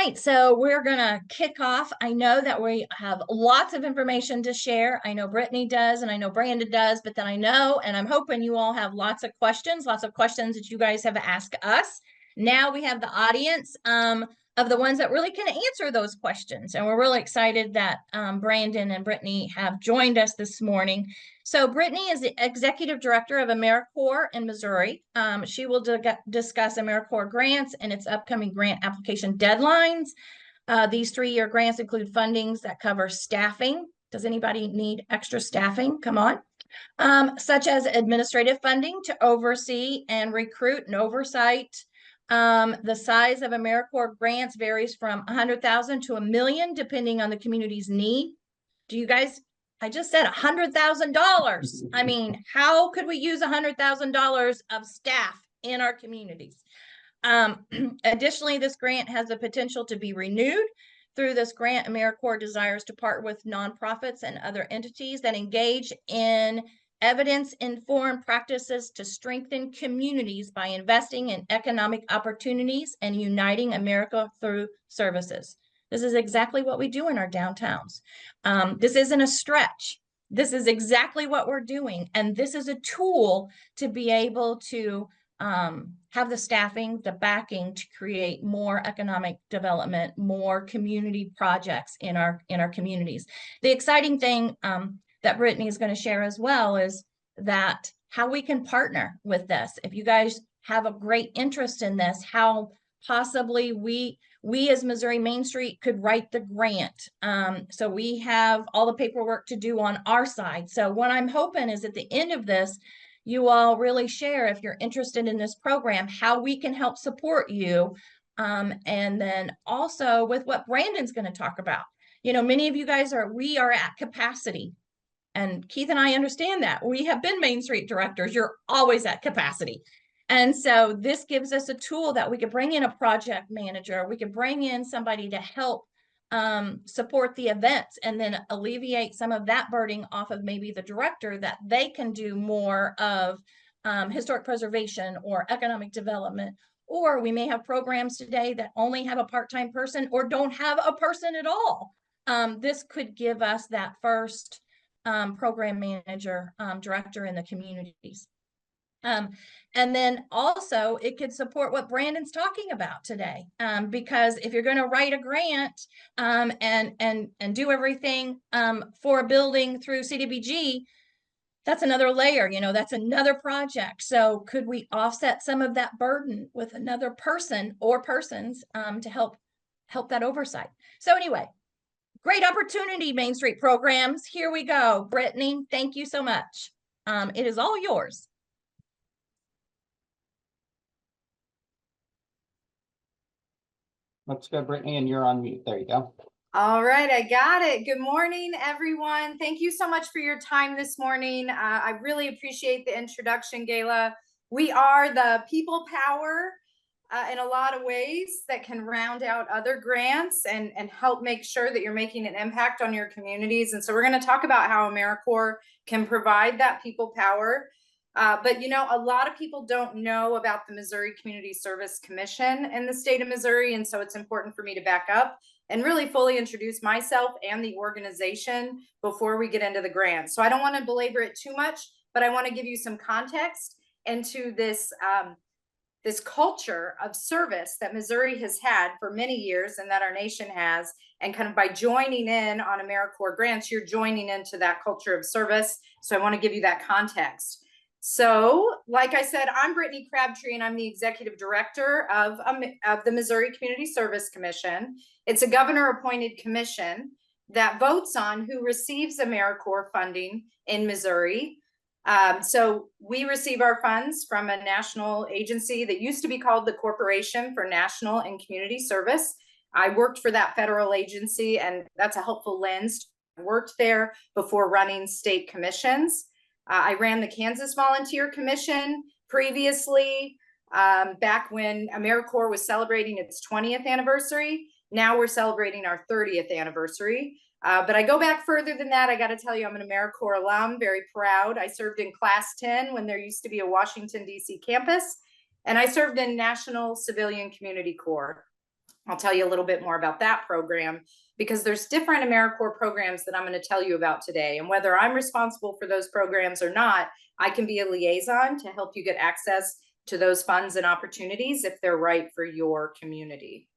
right, so we're going to kick off. I know that we have lots of information to share. I know Brittany does, and I know Brandon does, but then I know, and I'm hoping you all have lots of questions that you guys have asked us. Now we have the audience of the ones that really can answer those questions. And we're really excited that Brandon and Brittany have joined us this morning. So Brittany is the Executive Director of AmeriCorps in Missouri. She will discuss AmeriCorps grants and its upcoming grant application deadlines. These 3-year grants include fundings that cover staffing. Does anybody need extra staffing? Come on. Such as administrative funding to oversee and recruit and oversight. The size of AmeriCorps grants varies from $100,000 to $1 million, depending on the community's need. Do you guys, I just said $100,000. I mean, how could we use $100,000 of staff in our communities? Additionally, this grant has the potential to be renewed. Through this grant, AmeriCorps desires to partner with nonprofits and other entities that engage in evidence-informed practices to strengthen communities by investing in economic opportunities and uniting America through services. This is exactly what we do in our downtowns. This isn't a stretch. This is exactly what we're doing. And this is a tool to be able to have the staffing, the backing to create more economic development, more community projects in our communities. The exciting thing that Brittany is going to share as well is that how we can partner with this. If you guys have a great interest in this, how possibly we as Missouri Main Street could write the grant. So we have all the paperwork to do on our side. So what I'm hoping is at the end of this, you all really share, if you're interested in this program, how we can help support you. And then also with what Brandon's going to talk about. You know, many of you guys we are at capacity. And Keith and I understand that. We have been Main Street directors. You're always at capacity. And so this gives us a tool that we could bring in a project manager. We could bring in somebody to help support the events and then alleviate some of that burden off of maybe the director, that they can do more of historic preservation or economic development. Or we may have programs today that only have a part-time person or don't have a person at all. This could give us that first program manager, director in the communities. And then also it could support what Brandon's talking about today, because if you're going to write a grant and do everything for a building through CDBG, that's another layer, you know, that's another project. So could we offset some of that burden with another person or persons to help that oversight? So anyway, great opportunity, Main Street programs. Here we go. Brittany, thank you so much. It is all yours. Let's go, Brittany, and you're on mute. There you go. All right, I got it. Good morning, everyone. Thank you so much for your time this morning. I really appreciate the introduction, Gayla. We are the people power in a lot of ways that can round out other grants and help make sure that you're making an impact on your communities. And so we're going to talk about how AmeriCorps can provide that people power. But, you know, a lot of people don't know about the Missouri Community Service Commission in the state of Missouri. And so it's important for me to back up and really fully introduce myself and the organization before we get into the grant. So I don't want to belabor it too much, but I want to give you some context into this, this culture of service that Missouri has had for many years and that our nation has. And kind of by joining in on AmeriCorps grants, you're joining into that culture of service. So I want to give you that context. So, like I said, I'm Brittany Crabtree, and I'm the Executive Director of the Missouri Community Service Commission. It's a governor-appointed commission that votes on who receives AmeriCorps funding in Missouri. So we receive our funds from a national agency that used to be called the Corporation for National and Community Service. I worked for that federal agency, and that's a helpful lens. I worked there before running state commissions. I ran the Kansas Volunteer Commission previously, back when AmeriCorps was celebrating its 20th anniversary. Now we're celebrating our 30th anniversary. But I go back further than that. I got to tell you, I'm an AmeriCorps alum, very proud. I served in Class 10 when there used to be a Washington, D.C. campus, and I served in National Civilian Community Corps. I'll tell you a little bit more about that program, because there's different AmeriCorps programs that I'm going to tell you about today. And whether I'm responsible for those programs or not, I can be a liaison to help you get access to those funds and opportunities if they're right for your community.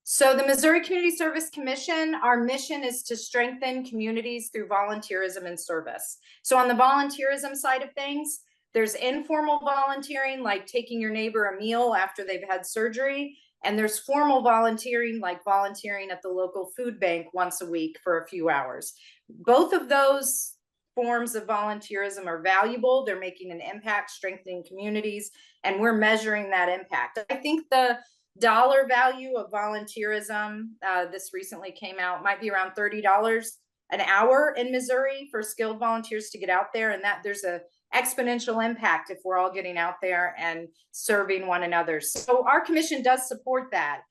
So the Missouri Community Service Commission, our mission is to strengthen communities through volunteerism and service. So on the volunteerism side of things, there's informal volunteering, like taking your neighbor a meal after they've had surgery. And there's formal volunteering, like volunteering at the local food bank once a week for a few hours. Both of those forms of volunteerism are valuable. They're making an impact, strengthening communities, and we're measuring that impact. I think the dollar value of volunteerism, this recently came out, might be around $30 an hour in Missouri for skilled volunteers to get out there, and that there's a exponential impact if we're all getting out there and serving one another. So our commission does support that,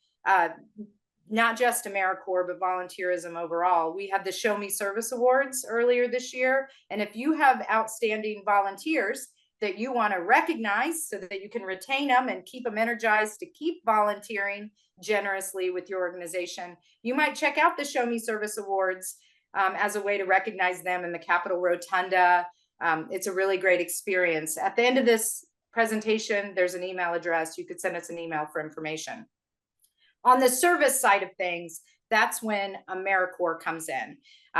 not just AmeriCorps, but volunteerism overall. We had the Show Me Service Awards earlier this year, and if you have outstanding volunteers that you want to recognize so that you can retain them and keep them energized to keep volunteering generously with your organization, you might check out the Show Me Service Awards as a way to recognize them in the Capitol Rotunda. It's a really great experience. At the end of this presentation, there's an email address. You could send us an email for information. On the service side of things, that's when AmeriCorps comes in.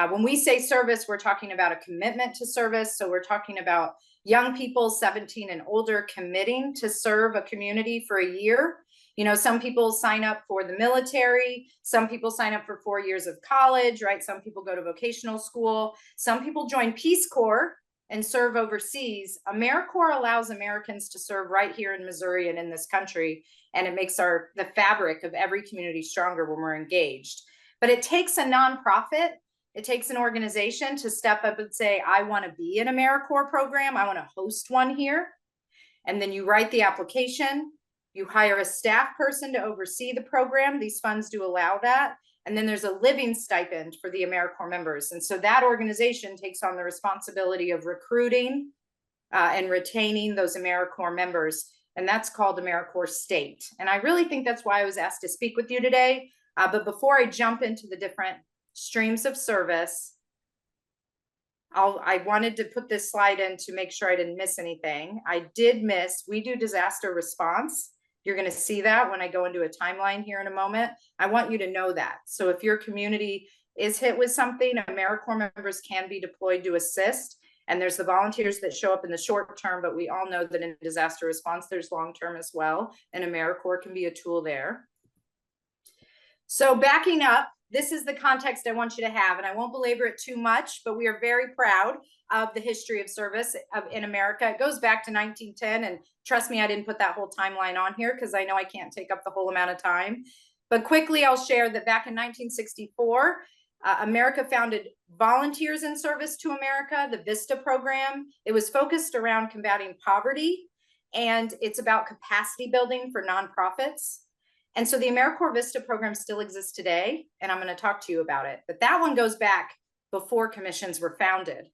When we say service, we're talking about a commitment to service. So we're talking about young people 17 and older committing to serve a community for a year. You know, some people sign up for the military, some people sign up for 4 years of college, right? Some people go to vocational school, some people join Peace Corps and serve overseas. AmeriCorps allows Americans to serve right here in Missouri and in this country, and it makes the fabric of every community stronger when we're engaged. But it takes a nonprofit, it takes an organization to step up and say, I want to be an AmeriCorps program, I want to host one here. And then you write the application, you hire a staff person to oversee the program. These funds do allow that. And then there's a living stipend for the AmeriCorps members. And so that organization takes on the responsibility of recruiting and retaining those AmeriCorps members. And that's called AmeriCorps State. And I really think that's why I was asked to speak with you today. But before I jump into the different streams of service, I wanted to put this slide in to make sure I didn't miss anything. I did miss, we do disaster response. You're going to see that when I go into a timeline here in a moment. I want you to know that. So if your community is hit with something, AmeriCorps members can be deployed to assist. And there's the volunteers that show up in the short term, but we all know that in disaster response, there's long term as well. And AmeriCorps can be a tool there. So backing up, this is the context I want you to have, and I won't belabor it too much, but we are very proud of the history of service in America. It goes back to 1910, and trust me, I didn't put that whole timeline on here because I know I can't take up the whole amount of time. But quickly, I'll share that back in 1964, America founded Volunteers in Service to America, the VISTA program. It was focused around combating poverty, and it's about capacity building for nonprofits. And so the AmeriCorps VISTA program still exists today, and I'm going to talk to you about it. But that one goes back before commissions were founded,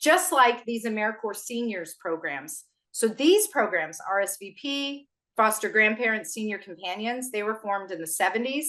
just like these AmeriCorps Seniors programs. So these programs, RSVP, Foster Grandparents, Senior Companions, they were formed in the 70s.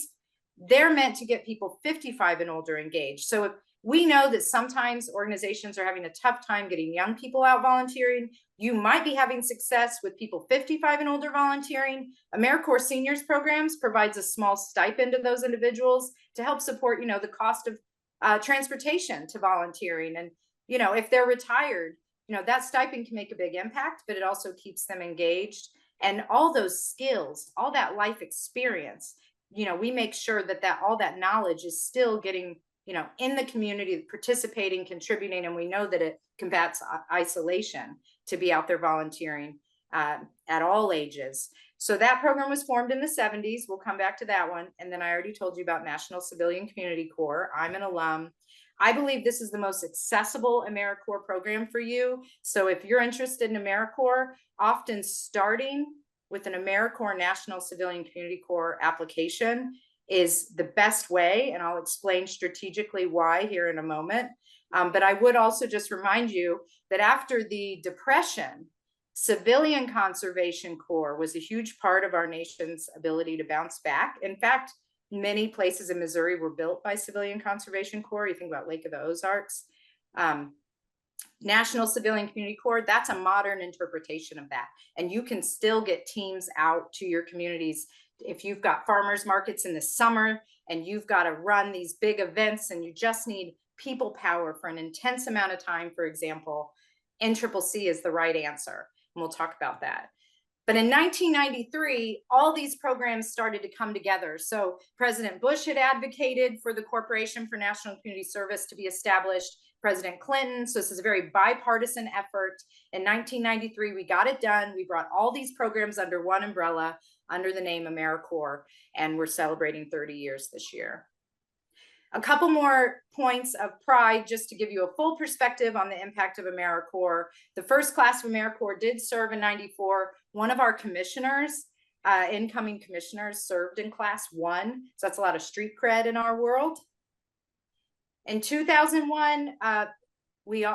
They're meant to get people 55 and older engaged. So if we know that sometimes organizations are having a tough time getting young people out volunteering, you might be having success with people 55 and older volunteering. AmeriCorps Seniors programs provides a small stipend to those individuals to help support, the cost of transportation to volunteering. And, if they're retired, that stipend can make a big impact, but it also keeps them engaged. And all those skills, all that life experience, we make sure that all that knowledge is still getting, in the community, participating, contributing, and we know that it combats isolation to be out there volunteering at all ages. So that program was formed in the 70s. We'll come back to that one. And then I already told you about National Civilian Community Corps. I'm an alum. I believe this is the most accessible AmeriCorps program for you. So if you're interested in AmeriCorps, often starting with an AmeriCorps National Civilian Community Corps application is the best way, and I'll explain strategically why here in a moment. But I would also just remind you that after the Depression, Civilian Conservation Corps was a huge part of our nation's ability to bounce back. In fact, many places in Missouri were built by Civilian Conservation Corps. You think about Lake of the Ozarks. National Civilian Community Corps, that's a modern interpretation of that. And you can still get teams out to your communities. If you've got farmers markets in the summer and you've got to run these big events and you just need people power for an intense amount of time, for example, NCCC is the right answer. And we'll talk about that. But in 1993, all these programs started to come together. So President Bush had advocated for the Corporation for National Community Service to be established. President Clinton. So this is a very bipartisan effort. In 1993, we got it done. We brought all these programs under one umbrella, under the name AmeriCorps, and we're celebrating 30 years this year. A couple more points of pride, just to give you a full perspective on the impact of AmeriCorps. The first class of AmeriCorps did serve in 94. One of our commissioners, incoming commissioners, served in class 1. So that's a lot of street cred in our world. In 2001,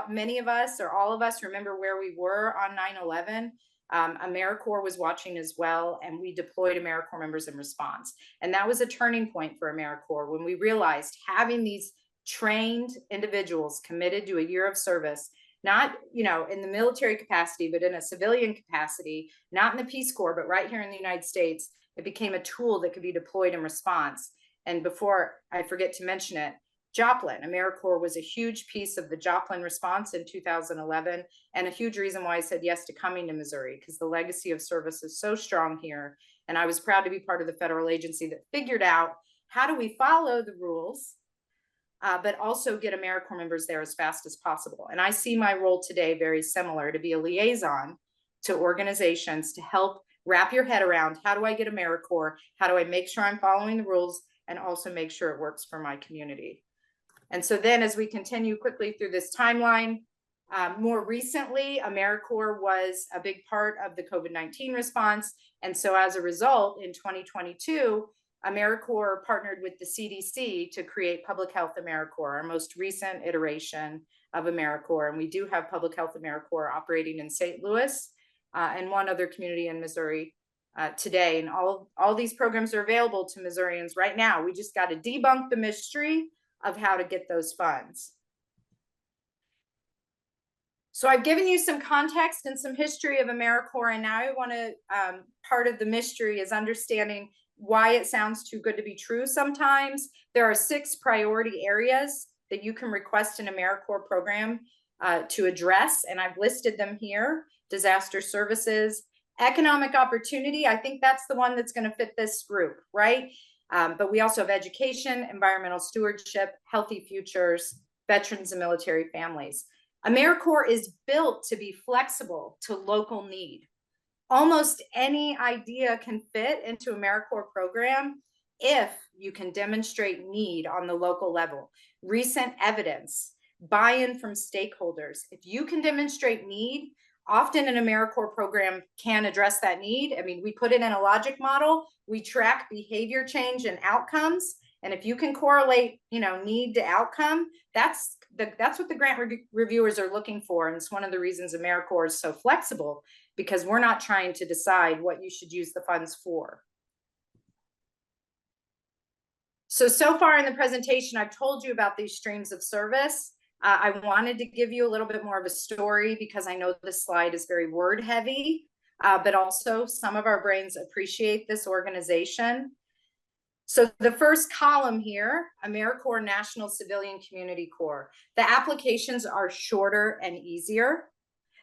many of us, or all of us, remember where we were on 9/11. AmeriCorps was watching as well, and we deployed AmeriCorps members in response. And that was a turning point for AmeriCorps when we realized having these trained individuals committed to a year of service, not, you know, in the military capacity, but in a civilian capacity, not in the Peace Corps, but right here in the United States, it became a tool that could be deployed in response. And before I forget to mention it, Joplin, AmeriCorps was a huge piece of the Joplin response in 2011, and a huge reason why I said yes to coming to Missouri, because the legacy of service is so strong here. And I was proud to be part of the federal agency that figured out how do we follow the rules, but also get AmeriCorps members there as fast as possible. And I see my role today very similar, to be a liaison to organizations to help wrap your head around, how do I get AmeriCorps? How do I make sure I'm following the rules and also make sure it works for my community? And so then as we continue quickly through this timeline, more recently, AmeriCorps was a big part of the COVID-19 response. And so as a result, in 2022, AmeriCorps partnered with the CDC to create Public Health AmeriCorps, our most recent iteration of AmeriCorps. And we do have Public Health AmeriCorps operating in St. Louis and one other community in Missouri today. And all these programs are available to Missourians right now. We just got to debunk the mystery of how to get those funds. So I've given you some context and some history of AmeriCorps, and now I want to, part of the mystery is understanding why it sounds too good to be true sometimes. There are 6 priority areas that you can request an AmeriCorps program to address, and I've listed them here. Disaster services, economic opportunity, I think that's the one that's going to fit this group, right? But we also have education, environmental stewardship, healthy futures, veterans and military families. AmeriCorps is built to be flexible to local need. Almost any idea can fit into AmeriCorps program if you can demonstrate need on the local level. Recent evidence, buy-in from stakeholders. If you can demonstrate need, often an AmeriCorps program can address that need. I mean, we put it in a logic model, we track behavior change and outcomes. And if you can correlate, you know, need to outcome, that's what the grant reviewers are looking for. And it's one of the reasons AmeriCorps is so flexible, because we're not trying to decide what you should use the funds for. So far in the presentation, I've told you about these streams of service. I wanted to give you a little bit more of a story because I know this slide is very word heavy, but also some of our brains appreciate this organization. So the first column here, AmeriCorps National Civilian Community Corps. The applications are shorter and easier.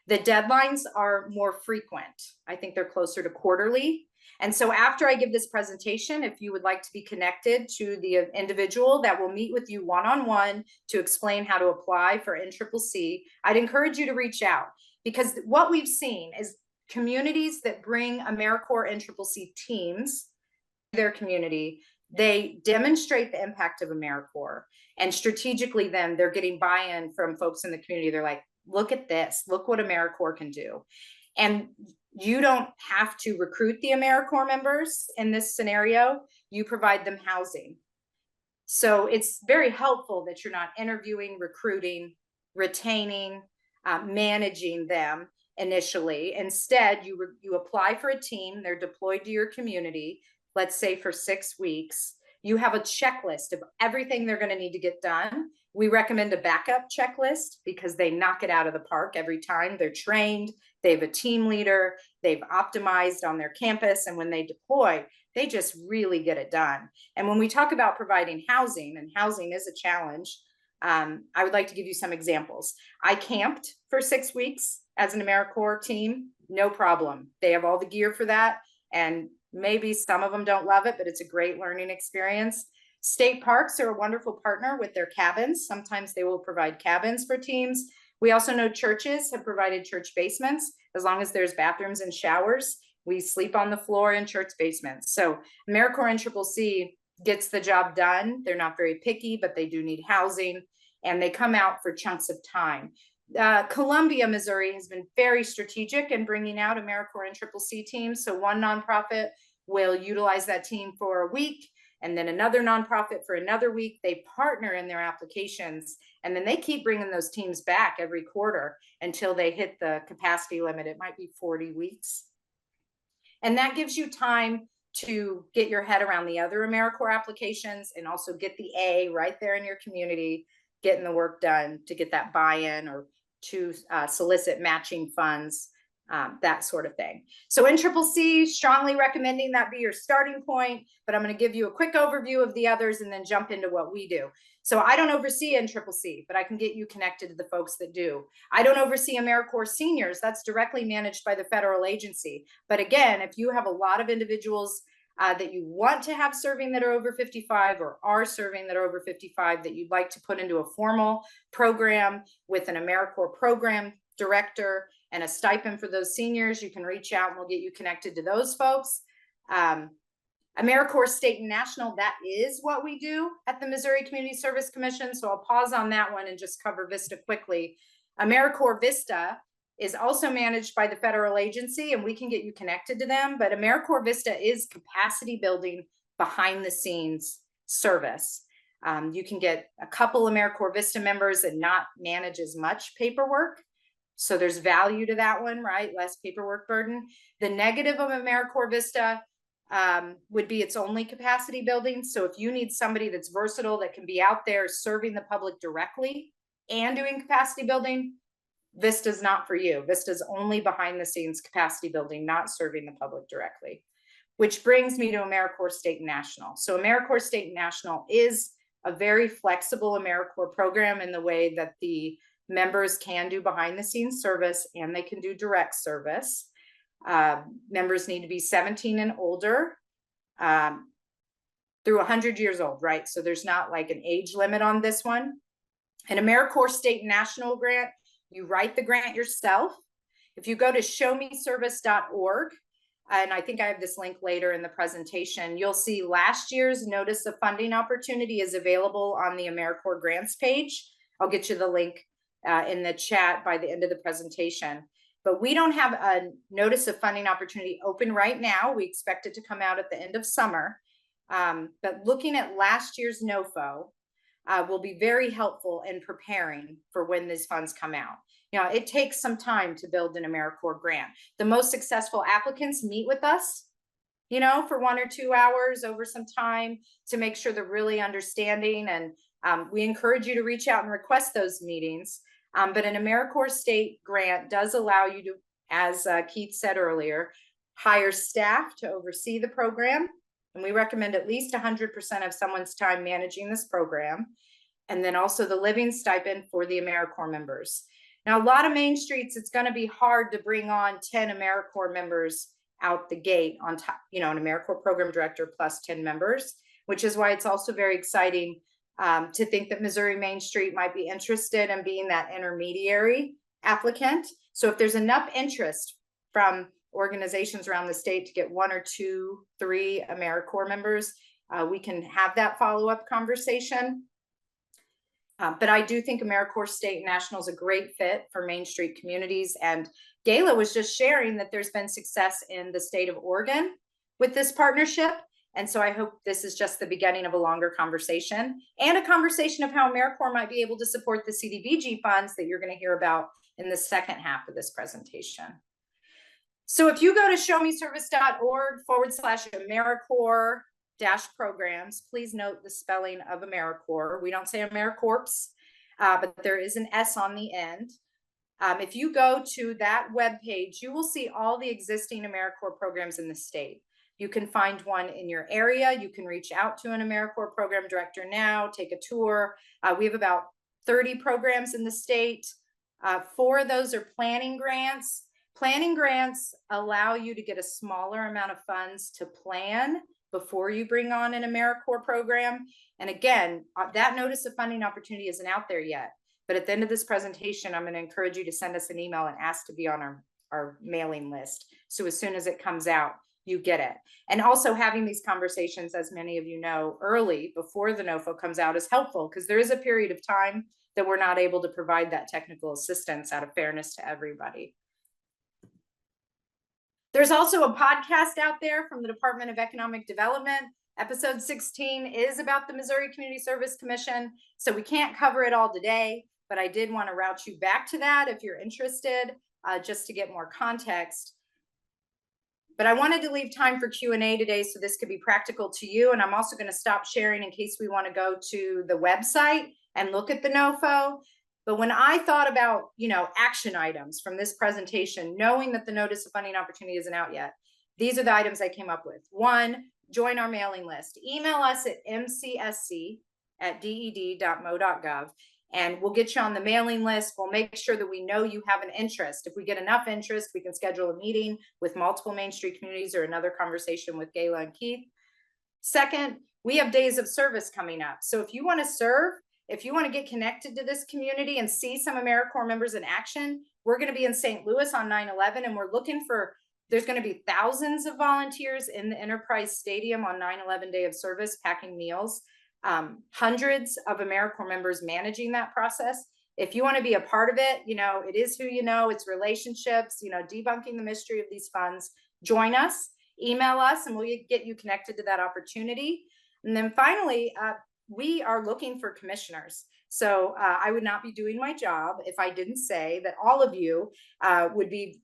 The deadlines are more frequent. I think they're closer to quarterly. And so after I give this presentation, if you would like to be connected to the individual that will meet with you one-on-one to explain how to apply for NCCC, I'd encourage you to reach out, because what we've seen is communities that bring AmeriCorps NCCC teams to their community, they demonstrate the impact of AmeriCorps, and strategically then they're getting buy-in from folks in the community. They're like, look at this, look what AmeriCorps can do. And you don't have to recruit the AmeriCorps members in this scenario, you provide them housing. So it's very helpful that you're not interviewing, recruiting, retaining, managing them. initially. Instead, you apply for a team, they're deployed to your community, let's say for 6 weeks. You have a checklist of everything they're going to need to get done. We recommend a backup checklist because they knock it out of the park every time. They're trained, they have a team leader, they've optimized on their campus, and when they deploy, they just really get it done. And when we talk about providing housing, and housing is a challenge, I would like to give you some examples. I camped for 6 weeks as an AmeriCorps team, no problem. They have all the gear for that, and maybe some of them don't love it, but it's a great learning experience. State parks are a wonderful partner with their cabins. Sometimes they will provide cabins for teams. We also know churches have provided church basements. As long as there's bathrooms and showers, we sleep on the floor in church basements. So AmeriCorps and CCC gets the job done. They're not very picky, but they do need housing, and they come out for chunks of time. Columbia, Missouri has been very strategic in bringing out AmeriCorps and CCC teams. So one nonprofit will utilize that team for a week, and then another nonprofit for another week. They partner in their applications, and then they keep bringing those teams back every quarter until they hit the capacity limit. It might be 40 weeks. And that gives you time to get your head around the other AmeriCorps applications and also get the A right there in your community, getting the work done to get that buy-in or to solicit matching funds, that sort of thing. So NCCC, strongly recommending that be your starting point, but I'm going to give you a quick overview of the others and then jump into what we do. So I don't oversee NCCC, but I can get you connected to the folks that do. I don't oversee AmeriCorps Seniors. That's directly managed by the federal agency. But again, if you have a lot of individuals that you want to have serving that are over 55 or are serving that are over 55 that you'd like to put into a formal program with an AmeriCorps program director and a stipend for those seniors, you can reach out and we'll get you connected to those folks. AmeriCorps State and National, that is what we do at the Missouri Community Service Commission. So I'll pause on that one and just cover Vista quickly. AmeriCorps Vista is also managed by the federal agency, and we can get you connected to them. But AmeriCorps Vista is capacity building behind the scenes service. You can get a couple AmeriCorps Vista members and not manage as much paperwork. So there's value to that one, right? Less paperwork burden. The negative of AmeriCorps Vista would be it's only capacity building. So if you need somebody that's versatile, that can be out there serving the public directly and doing capacity building, Vista's not for you. Vista's only behind the scenes capacity building, not serving the public directly. Which brings me to AmeriCorps State and National. So AmeriCorps State and National is a very flexible AmeriCorps program in the way that the members can do behind the scenes service and they can do direct service. Members need to be 17 and older through 100 years old, right? So there's not like an age limit on this one. An AmeriCorps State and National grant, you write the grant yourself. If you go to showmeservice.org, and I think I have this link later in the presentation, you'll see last year's notice of funding opportunity is available on the AmeriCorps grants page. I'll get you the link in the chat by the end of the presentation. But we don't have a notice of funding opportunity open right now. We expect it to come out at the end of summer. But looking at last year's NOFO will be very helpful in preparing for when these funds come out. You know, it takes some time to build an AmeriCorps grant. The most successful applicants meet with us, you know, for 1 or 2 hours over some time to make sure they're really understanding. And we encourage you to reach out and request those meetings. But an AmeriCorps state grant does allow you to, as Keith said earlier, hire staff to oversee the program. And we recommend at least 100% of someone's time managing this program. And then also the living stipend for the AmeriCorps members. Now, a lot of main streets, it's going to be hard to bring on 10 AmeriCorps members out the gate on top, you know, an AmeriCorps program director plus 10 members, which is why it's also very exciting to think that Missouri Main Street might be interested in being that intermediary applicant. So if there's enough interest from organizations around the state to get 1 or 2, 3 AmeriCorps members, we can have that follow-up conversation. But I do think AmeriCorps State and National is a great fit for Main Street communities. And Gayla was just sharing that there's been success in the state of Oregon with this partnership. And so I hope this is just the beginning of a longer conversation and a conversation of how AmeriCorps might be able to support the CDBG funds that you're going to hear about in the second half of this presentation. So if you go to showmeservice.org/AmeriCorps-programs, please note the spelling of AmeriCorps. We don't say AmeriCorps, but there is an S on the end. If you go to that webpage, you will see all the existing AmeriCorps programs in the state. You can find one in your area. You can reach out to an AmeriCorps program director now, take a tour. We have about 30 programs in the state. 4 of those are planning grants. Planning grants allow you to get a smaller amount of funds to plan before you bring on an AmeriCorps program. And again, that notice of funding opportunity isn't out there yet. But at the end of this presentation, I'm going to encourage you to send us an email and ask to be on our mailing list. So as soon as it comes out, you get it. And also having these conversations, as many of you know, early before the NOFO comes out is helpful, because there is a period of time that we're not able to provide that technical assistance out of fairness to everybody. There's also a podcast out there from the Department of Economic Development. Episode 16 is about the Missouri Community Service Commission, so we can't cover it all today, but I did want to route you back to that if you're interested, just to get more context. But I wanted to leave time for Q&A today so this could be practical to you, and I'm also going to stop sharing in case we want to go to the website and look at the NOFO. But when I thought about, action items from this presentation, knowing that the notice of funding opportunity isn't out yet, these are the items I came up with. 1, join our mailing list. Email us at mcsc@ded.mo.gov, and we'll get you on the mailing list. We'll make sure that we know you have an interest. If we get enough interest, we can schedule a meeting with multiple Main Street communities or another conversation with Gayla and Keith. Second, we have days of service coming up. So if you want to serve, if you want to get connected to this community and see some AmeriCorps members in action, we're going to be in St. Louis on 9/11, and we're looking for, there's going to be thousands of volunteers in the Enterprise Stadium on 9/11 Day of Service, packing meals, hundreds of AmeriCorps members managing that process. If you want to be a part of it, it is who you know, it's relationships, debunking the mystery of these funds. Join us, email us, and we'll get you connected to that opportunity. And then finally, we are looking for commissioners. So I would not be doing my job if I didn't say that all of you would be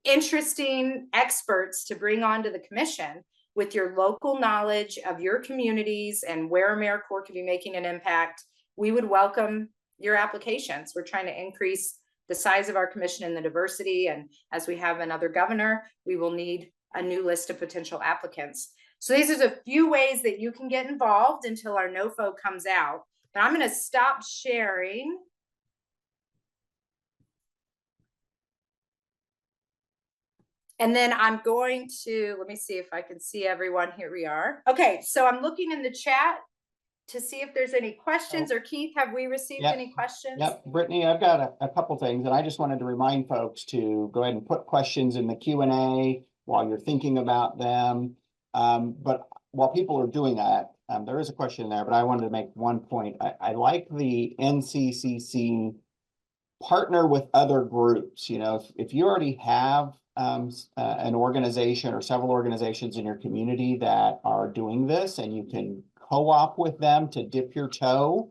interesting experts to bring onto the commission with your local knowledge of your communities and where AmeriCorps could be making an impact. We would welcome your applications. We're trying to increase the size of our commission and the diversity. And as we have another governor, we will need a new list of potential applicants. So these are a few ways that you can get involved until our NOFO comes out. But I'm going to stop sharing. And then I'm going to, let me see if I can see everyone. Here we are. Okay, so I'm looking in the chat to see if there's any questions. Or Keith, have we received any questions? Yep, Brittany, I've got a couple things, and I just wanted to remind folks to go ahead and put questions in the Q&A while you're thinking about them. But while people are doing that, there is a question there, but I wanted to make one point. I like the NCCC partner with other groups. If you already have an organization or several organizations in your community that are doing this, and you can co-op with them to dip your toe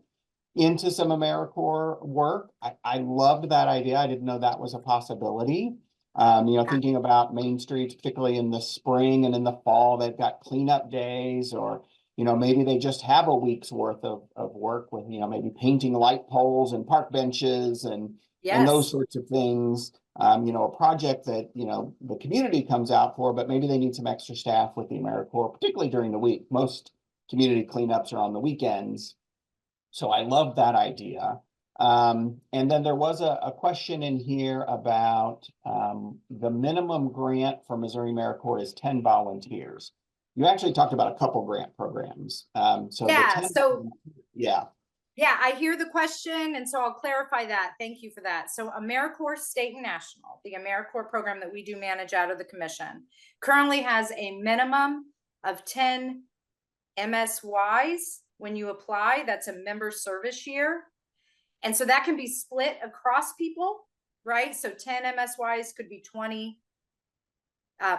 into some AmeriCorps work. I loved that idea. I didn't know that was a possibility. Thinking about Main Streets, particularly in the spring and in the fall, they've got cleanup days, or, maybe they just have a week's worth of work with, maybe painting light poles and park benches and those sorts of things. A project that, the community comes out for, but maybe they need some extra staff with the AmeriCorps, particularly during the week. Most community cleanups are on the weekends. So I love that idea. And then there was a question in here about the minimum grant for Missouri AmeriCorps is 10 volunteers. You actually talked about a couple grant programs. Yeah, I hear the question, and so I'll clarify that. Thank you for that. So AmeriCorps State and National, the AmeriCorps program that we do manage out of the commission, currently has a minimum of 10 MSYs when you apply. That's a member service year. And so that can be split across people, right? So 10 MSYs could be 20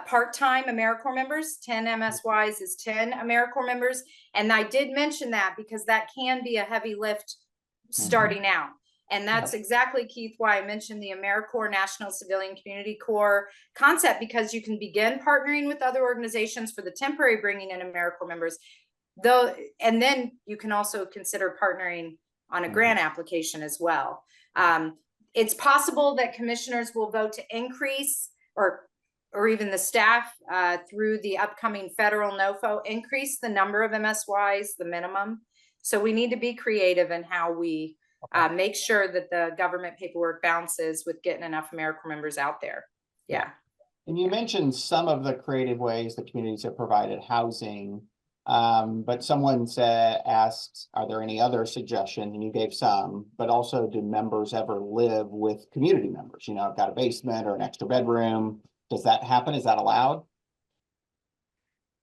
part-time AmeriCorps members. 10 MSYs is 10 AmeriCorps members. And I did mention that because that can be a heavy lift starting out. And that's exactly, Keith, why I mentioned the AmeriCorps National Civilian Community Corps concept, because you can begin partnering with other organizations for the temporary bringing in AmeriCorps members, though, and then you can also consider partnering on a grant application as well. It's possible that commissioners will vote to increase, or even the staff through the upcoming federal NOFO, increase the number of MSYs, the minimum. So we need to be creative in how we make sure that the government paperwork balances with getting enough AmeriCorps members out there. Yeah. And you mentioned some of the creative ways the communities have provided housing, but someone asked, are there any other suggestions? And you gave some, but also, do members ever live with community members? You know, I've got a basement or an extra bedroom. Does that happen? Is that allowed?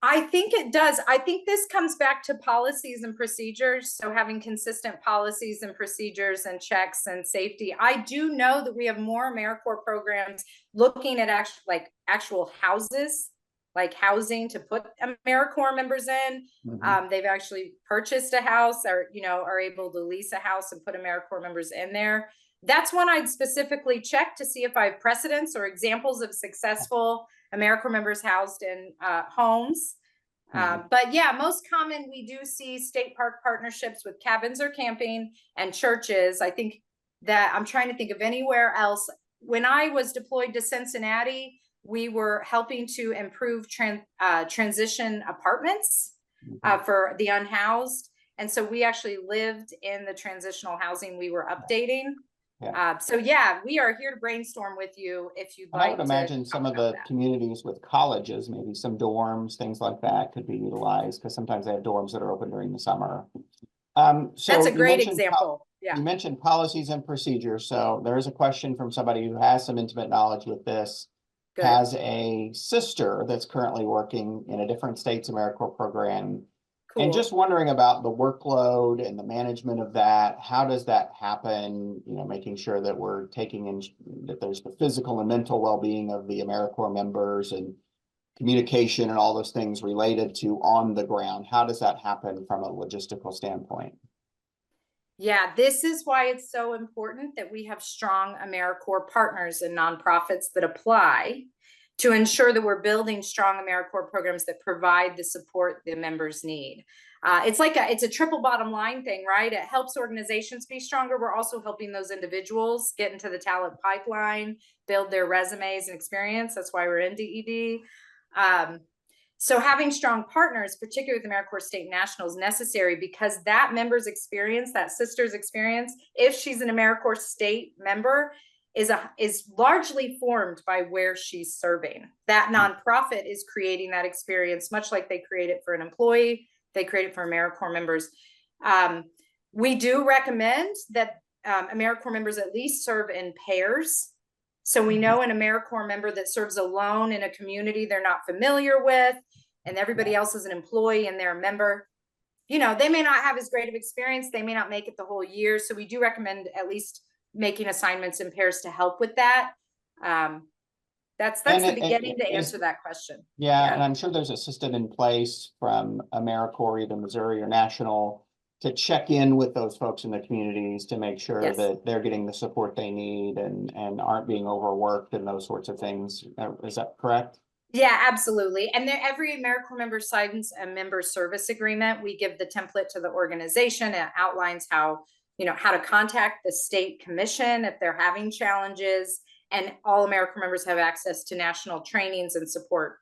I think it does. I think this comes back to policies and procedures. So having consistent policies and procedures and checks and safety. I do know that we have more AmeriCorps programs looking at actual houses, like housing to put AmeriCorps members in. They've actually purchased a house, or, you know, are able to lease a house and put AmeriCorps members in there. That's one I'd specifically check to see if I have precedents or examples of successful AmeriCorps members housed in homes. But yeah, most common, we do see state park partnerships with cabins or camping and churches. I think that I'm trying to think of anywhere else. When I was deployed to Cincinnati, we were helping to improve transition apartments for the unhoused. And so we actually lived in the transitional housing we were updating. So yeah, we are here to brainstorm with you if you'd like. I would imagine some of the communities with colleges, maybe some dorms, things like that could be utilized, because sometimes they have dorms that are open during the summer. So that's a great example. You mentioned policies and procedures. So there is a question from somebody who has some intimate knowledge with this. Good. Has a sister that's currently working in a different state's AmeriCorps program. Cool. And just wondering about the workload and the management of that. How does that happen? You know, making sure that we're taking in, that there's the physical and mental well-being of the AmeriCorps members, and communication and all those things related to on the ground. How does that happen from a logistical standpoint? Yeah, this is why it's so important that we have strong AmeriCorps partners and nonprofits that apply to ensure that we're building strong AmeriCorps programs that provide the support the members need. It's a triple bottom line thing, right? It helps organizations be stronger. We're also helping those individuals get into the talent pipeline, build their resumes and experience. That's why we're in DED. So having strong partners, particularly with AmeriCorps State and National, is necessary, because that member's experience, that sister's experience, if she's an AmeriCorps State member, is largely formed by where she's serving. That nonprofit is creating that experience, much like they create it for an employee, they create it for AmeriCorps members. We do recommend that AmeriCorps members at least serve in pairs. So we know an AmeriCorps member that serves alone in a community they're not familiar with, and everybody else is an employee and they're a member, you know, they may not have as great of experience. They may not make it the whole year. So we do recommend at least making assignments in pairs to help with that. That's the beginning to answer that question. Yeah, and I'm sure there's a system in place from AmeriCorps, either Missouri or national, to check in with those folks in the communities to make sure that they're getting the support they need and aren't being overworked and those sorts of things. Is that correct? Yeah, absolutely. And every AmeriCorps member signs a member service agreement. We give the template to the organization. It outlines how to contact the state commission if they're having challenges, and all AmeriCorps members have access to national trainings and support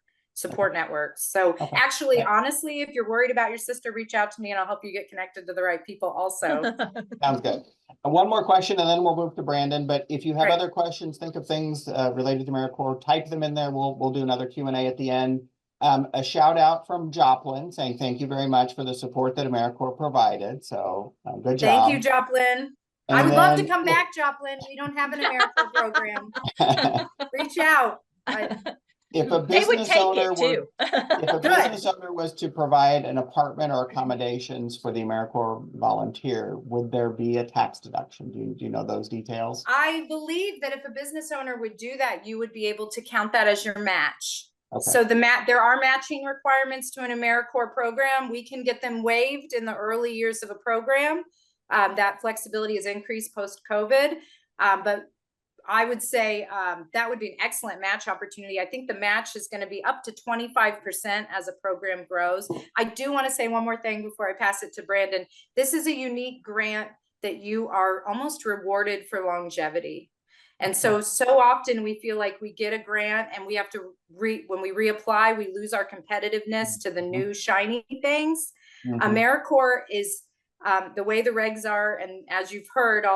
networks. So actually, honestly, if you're worried about your sister, reach out to me and I'll help you get connected to the right people also. Sounds good. One more question and then we'll move to Brandon. But if you have other questions, think of things related to AmeriCorps, type them in there. We'll do another Q&A at the end. A shout out from Joplin saying thank you very much for the support that AmeriCorps provided. So good job. Thank you, Joplin. I would love to come back, Joplin. We don't have an AmeriCorps program. Reach out. If a business owner was to provide an apartment or accommodations for the AmeriCorps volunteer, would there be a tax deduction? Do you know those details? I believe that if a business owner would do that, you would be able to count that as your match. So there are matching requirements to an AmeriCorps program. We can get them waived in the early years of a program, That flexibility has increased post-COVID, but I would say that would be an excellent match opportunity. I think the match is going to be up to 25% as a program grows. I do want to say one more thing before I pass it to Brandon. This is a unique grant that you are almost rewarded for longevity. And so often we feel like we get a grant and we have to when we reapply, we lose our competitiveness to the new shiny things. AmeriCorps is the way the regs are, and as you've heard,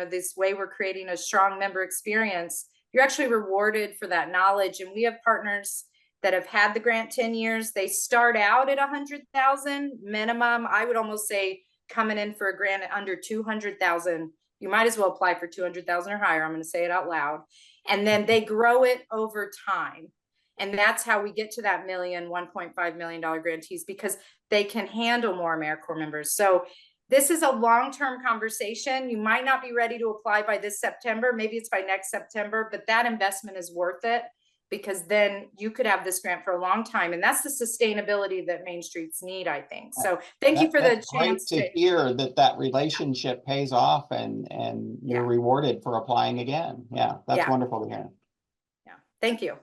this way we're creating a strong member experience. You're actually rewarded for that knowledge. And we have partners that have had the grant 10 years. They start out at 100,000 minimum. I would almost say coming in for a grant at under 200,000, you might as well apply for 200,000 or higher. I'm going to say it out loud. And then they grow it over time. And that's how we get to that $1.5 million grantees, because they can handle more AmeriCorps members. So this is a long-term conversation. You might not be ready to apply by this September. Maybe it's by next September, but that investment is worth it, because then you could have this grant for a long time. And that's the sustainability that Main Streets need, I think. So thank you for the chance to hear that relationship pays off and you're rewarded for applying again. Yeah, that's wonderful to hear. Yeah, thank you.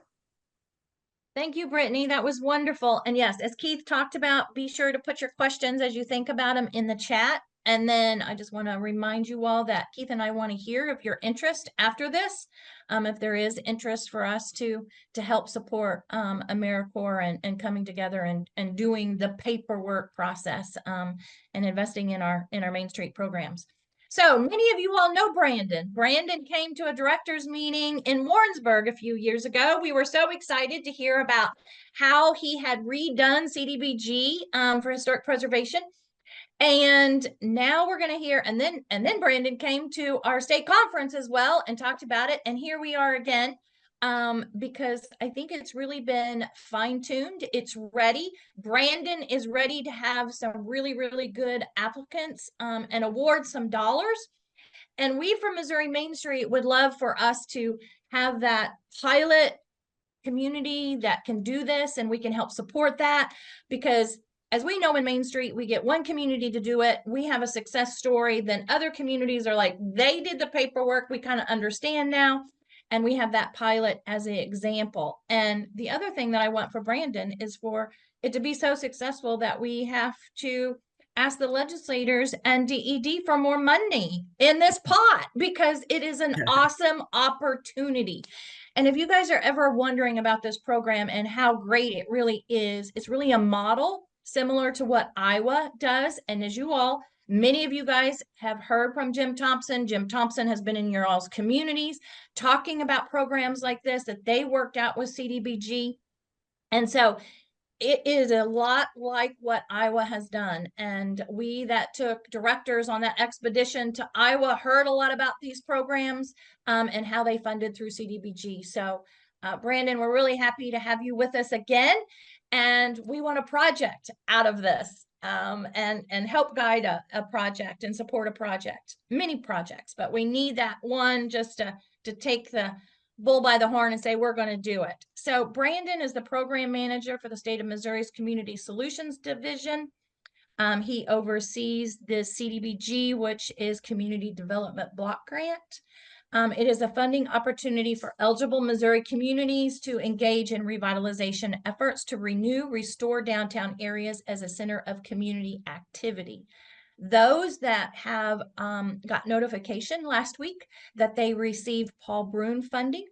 Thank you, Brittany. That was wonderful. And yes, as Keith talked about, be sure to put your questions as you think about them in the chat. And then I just want to remind you all that Keith and I want to hear of your interest after this. If there is interest for us to help support AmeriCorps and coming together and doing the paperwork process and investing in our Main Street programs. So many of you all know Brandon. Brandon came to a director's meeting in Warrensburg a few years ago. We were so excited to hear about how he had redone CDBG for historic preservation. And now we're going to hear, and then Brandon came to our state conference as well and talked about it. And here we are again, because I think it's really been fine-tuned. It's ready. Brandon is ready to have some really, really good applicants and award some dollars. And we from Missouri Main Street would love for us to have that pilot community that can do this, and we can help support that, because as we know in Main Street, we get one community to do it. We have a success story. Then other communities are like, they did the paperwork. We kind of understand now. And we have that pilot as an example. And the other thing that I want for Brandon is for it to be so successful that we have to ask the legislators and DED for more money in this pot, because it is an awesome opportunity. And if you guys are ever wondering about this program and how great it really is, it's really a model similar to what Iowa does. And as many of you guys have heard from Jim Thompson. Jim Thompson has been in your all's communities talking about programs like this that they worked out with CDBG. And so it is a lot like what Iowa has done. And we that took directors on that expedition to Iowa heard a lot about these programs and how they funded through CDBG. So Brandon, we're really happy to have you with us again. And we want a project out of this and help guide a project and support a project, many projects, but we need that one just to take the bull by the horn and say, we're going to do it. So Brandon is the program manager for the state of Missouri's Community Solutions Division. He oversees the CDBG, which is Community Development Block Grant. It is a funding opportunity for eligible Missouri communities to engage in revitalization efforts to restore downtown areas as a center of community activity. Those that have got notification last week that they received Paul Brune funding,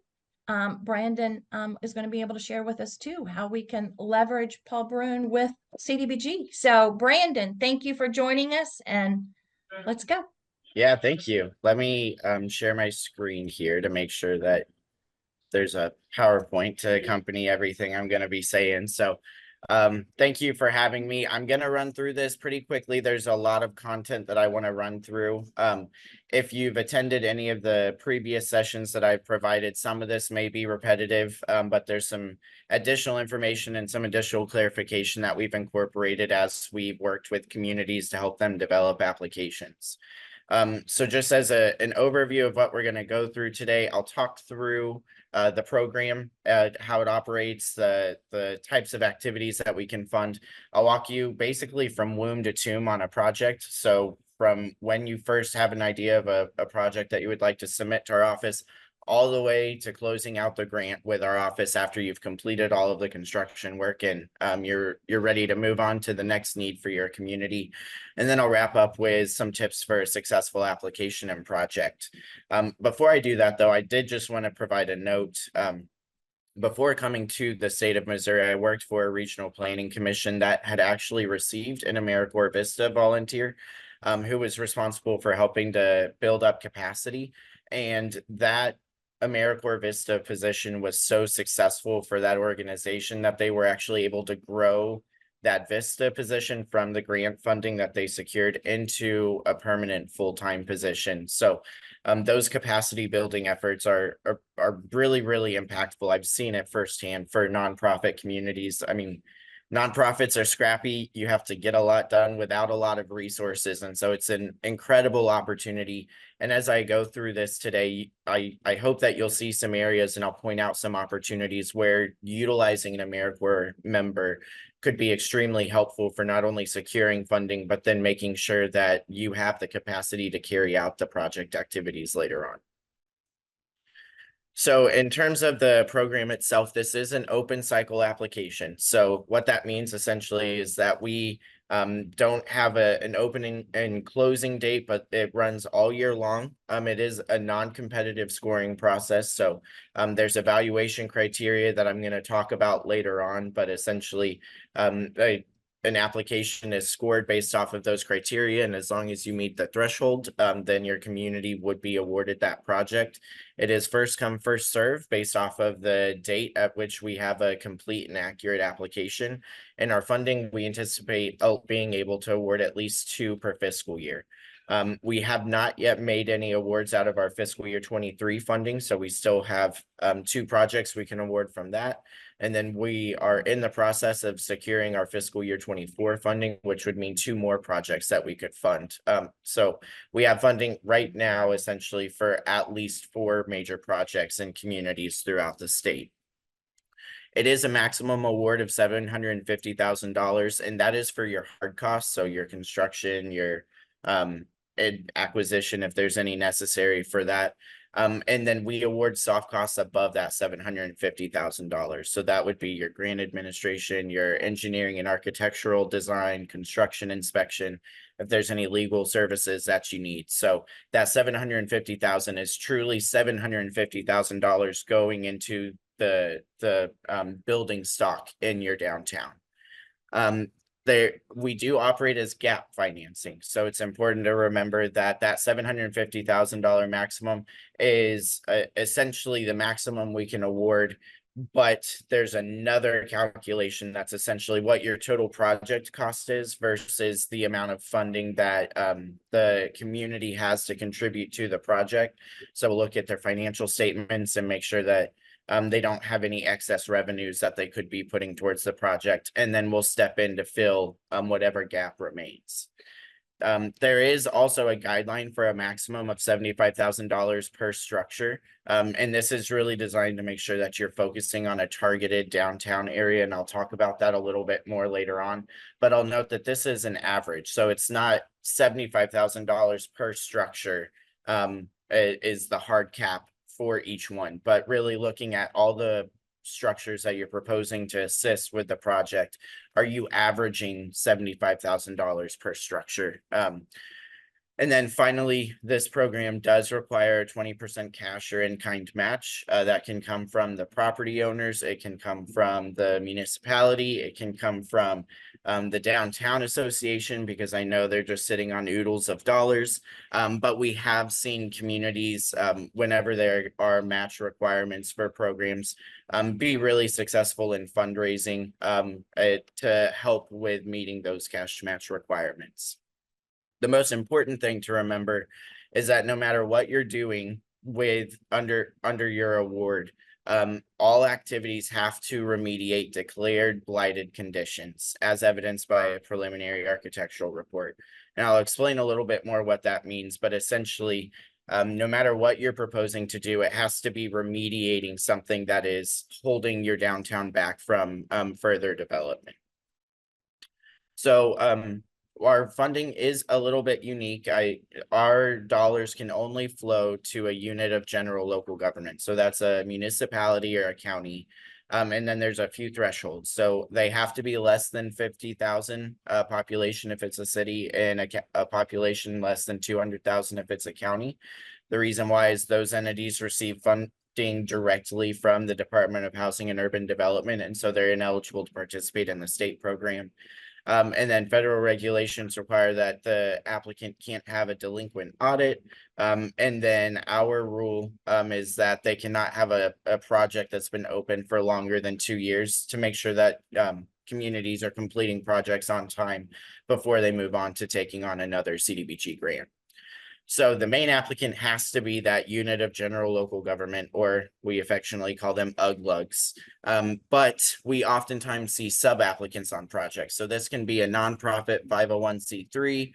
Brandon is going to be able to share with us too how we can leverage Paul Brune with CDBG. So Brandon, thank you for joining us, and let's go. Yeah, thank you. Let me share my screen here to make sure that there's a PowerPoint to accompany everything I'm going to be saying. So thank you for having me. I'm going to run through this pretty quickly. There's a lot of content that I want to run through. If you've attended any of the previous sessions that I've provided, some of this may be repetitive, but there's some additional information and some additional clarification that we've incorporated as we've worked with communities to help them develop applications. So just as an overview of what we're going to go through today, I'll talk through the program, how it operates, the types of activities that we can fund. I'll walk you basically from womb to tomb on a project. So from when you first have an idea of a project that you would like to submit to our office, all the way to closing out the grant with our office after you've completed all of the construction work and you're ready to move on to the next need for your community. And then I'll wrap up with some tips for a successful application and project. Before I do that, though, I did just want to provide a note. Before coming to the state of Missouri, I worked for a regional planning commission that had actually received an AmeriCorps Vista volunteer who was responsible for helping to build up capacity. And that AmeriCorps Vista position was so successful for that organization that they were actually able to grow that Vista position from the grant funding that they secured into a permanent full-time position. So those capacity building efforts are really, really impactful. I've seen it firsthand for nonprofit communities. I mean, nonprofits are scrappy. You have to get a lot done without a lot of resources. And so it's an incredible opportunity. And as I go through this today, I hope that you'll see some areas and I'll point out some opportunities where utilizing an AmeriCorps member could be extremely helpful for not only securing funding, but then making sure that you have the capacity to carry out the project activities later on. So in terms of the program itself, this is an open cycle application. So what that means essentially is that we don't have an opening and closing date, but it runs all year long. It is a non-competitive scoring process. So there's evaluation criteria that I'm going to talk about later on, but essentially an application is scored based off of those criteria. And as long as you meet the threshold, then your community would be awarded that project. It is first come, first serve based off of the date at which we have a complete and accurate application. And our funding, we anticipate being able to award at least 2 per fiscal year. We have not yet made any awards out of our fiscal year 23 funding. So we still have 2 projects we can award from that. And then we are in the process of securing our fiscal year 24 funding, which would mean 2 more projects that we could fund. So we have funding right now, essentially, for at least 4 major projects in communities throughout the state. It is a maximum award of $750,000, and that is for your hard costs. So your construction, your acquisition, if there's any necessary for that. And then we award soft costs above that $750,000. So that would be your grant administration, your engineering and architectural design, construction inspection, if there's any legal services that you need. So that $750,000 is truly $750,000 going into the building stock in your downtown. We do operate as gap financing. So it's important to remember that that $750,000 maximum is essentially the maximum we can award. But there's another calculation that's essentially what your total project cost is versus the amount of funding that the community has to contribute to the project. So we'll look at their financial statements and make sure that they don't have any excess revenues that they could be putting towards the project. And then we'll step in to fill whatever gap remains. There is also a guideline for a maximum of $75,000 per structure. And this is really designed to make sure that you're focusing on a targeted downtown area. And I'll talk about that a little bit more later on. But I'll note that this is an average. So it's not $75,000 per structure is the hard cap for each one, but really looking at all the structures that you're proposing to assist with the project. Are you averaging $75,000 per structure? And then finally, this program does require a 20% cash or in-kind match that can come from the property owners. It can come from the municipality. It can come from the downtown association, because I know they're just sitting on oodles of dollars. But we have seen communities, whenever there are match requirements for programs, be really successful in fundraising to help with meeting those cash match requirements. The most important thing to remember is that no matter what you're doing with under your award, all activities have to remediate declared blighted conditions as evidenced by a preliminary architectural report. And I'll explain a little bit more what that means, but essentially, no matter what you're proposing to do, it has to be remediating something that is holding your downtown back from further development. So our funding is a little bit unique. Our dollars can only flow to a unit of general local government. So that's a municipality or a county. And then there's a few thresholds. So they have to be less than 50,000 population if it's a city, and a population less than 200,000 if it's a county. The reason why is those entities receive funding directly from the Department of Housing and Urban Development, and so they're ineligible to participate in the state program. And then federal regulations require that the applicant can't have a delinquent audit. And then our rule is that they cannot have a project that's been open for longer than 2 years, to make sure that communities are completing projects on time before they move on to taking on another CDBG grant. So the main applicant has to be that unit of general local government, or we affectionately call them UGLUGs. But we oftentimes see sub-applicants on projects. So this can be a nonprofit 501c3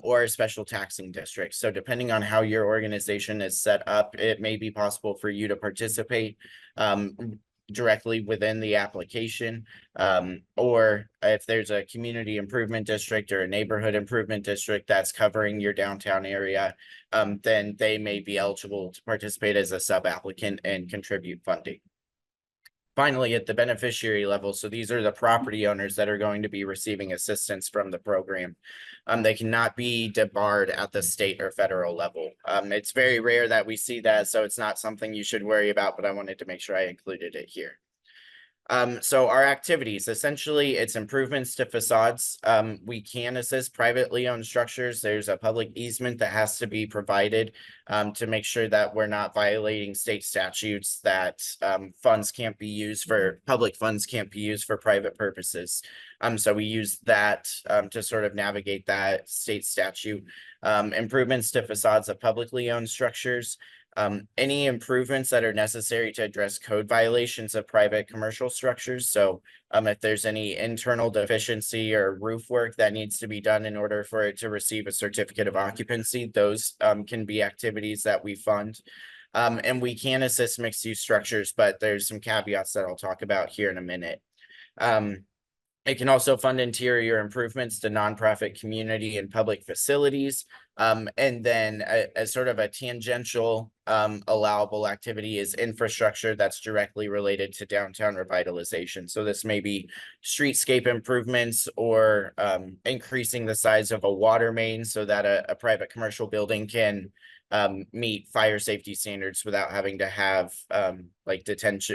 or a special taxing district. So depending on how your organization is set up, it may be possible for you to participate directly within the application, or if there's a community improvement district or a neighborhood improvement district that's covering your downtown area, then they may be eligible to participate as a sub-applicant and contribute funding. Finally, at the beneficiary level, so these are the property owners that are going to be receiving assistance from the program. They cannot be debarred at the state or federal level. It's very rare that we see that, so it's not something you should worry about, but I wanted to make sure I included it here. So our activities, essentially, it's improvements to facades. We can assist privately owned structures. There's a public easement that has to be provided to make sure that we're not violating state statutes, that funds can't be used for, public funds can't be used for private purposes. So we use that to sort of navigate that state statute. Improvements to facades of publicly owned structures. Any improvements that are necessary to address code violations of private commercial structures. So if there's any internal deficiency or roof work that needs to be done in order for it to receive a certificate of occupancy, those can be activities that we fund. And we can assist mixed use structures, but there's some caveats that I'll talk about here in a minute. It can also fund interior improvements to nonprofit community and public facilities. And then a sort of a tangential allowable activity is infrastructure that's directly related to downtown revitalization. So this may be streetscape improvements, or increasing the size of a water main so that a private commercial building can meet fire safety standards without having to have like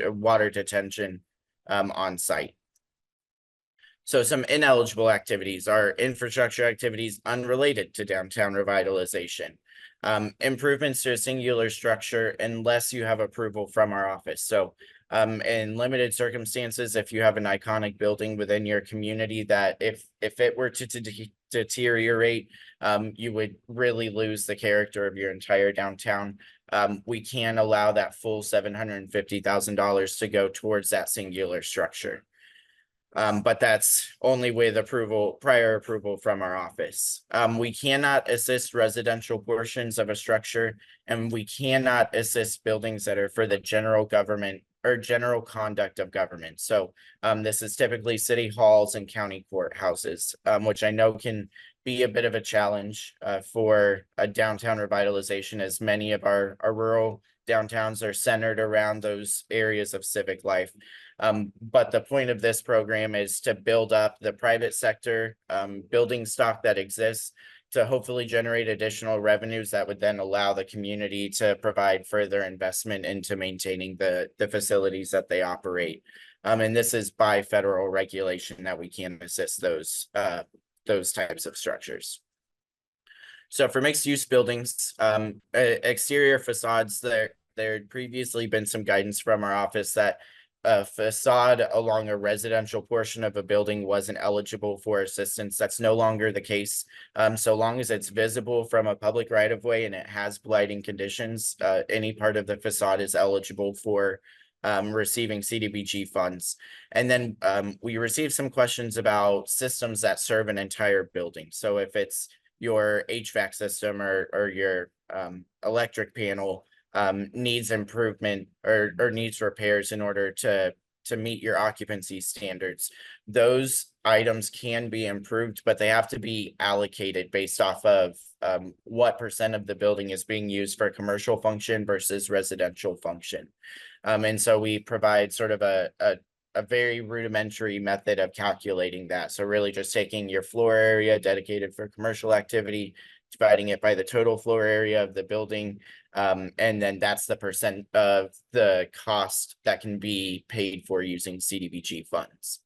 water detention on site. So some ineligible activities are infrastructure activities unrelated to downtown revitalization. Improvements to a singular structure unless you have approval from our office. So in limited circumstances, if you have an iconic building within your community that if it were to deteriorate, you would really lose the character of your entire downtown. We can allow that full $750,000 to go towards that singular structure. But that's only with prior approval from our office. We cannot assist residential portions of a structure, and we cannot assist buildings that are for the general government or general conduct of government. So this is typically city halls and county courthouses, which I know can be a bit of a challenge for a downtown revitalization, as many of our rural downtowns are centered around those areas of civic life. But the point of this program is to build up the private sector building stock that exists, to hopefully generate additional revenues that would then allow the community to provide further investment into maintaining the facilities that they operate. And this is by federal regulation that we can assist those types of structures. So for mixed use buildings, exterior facades, there had previously been some guidance from our office that a facade along a residential portion of a building wasn't eligible for assistance. That's no longer the case. So long as it's visible from a public right of way and it has blighting conditions, any part of the facade is eligible for receiving CDBG funds. And then we received some questions about systems that serve an entire building. So if it's your HVAC system or your electric panel needs improvement or needs repairs in order to to meet your occupancy standards. Those items can be improved, but they have to be allocated based off of what percent of the building is being used for commercial function versus residential function. And so we provide sort of a very rudimentary method of calculating that. So really just taking your floor area dedicated for commercial activity, dividing it by the total floor area of the building. And then that's the percent of the cost that can be paid for using CDBG funds.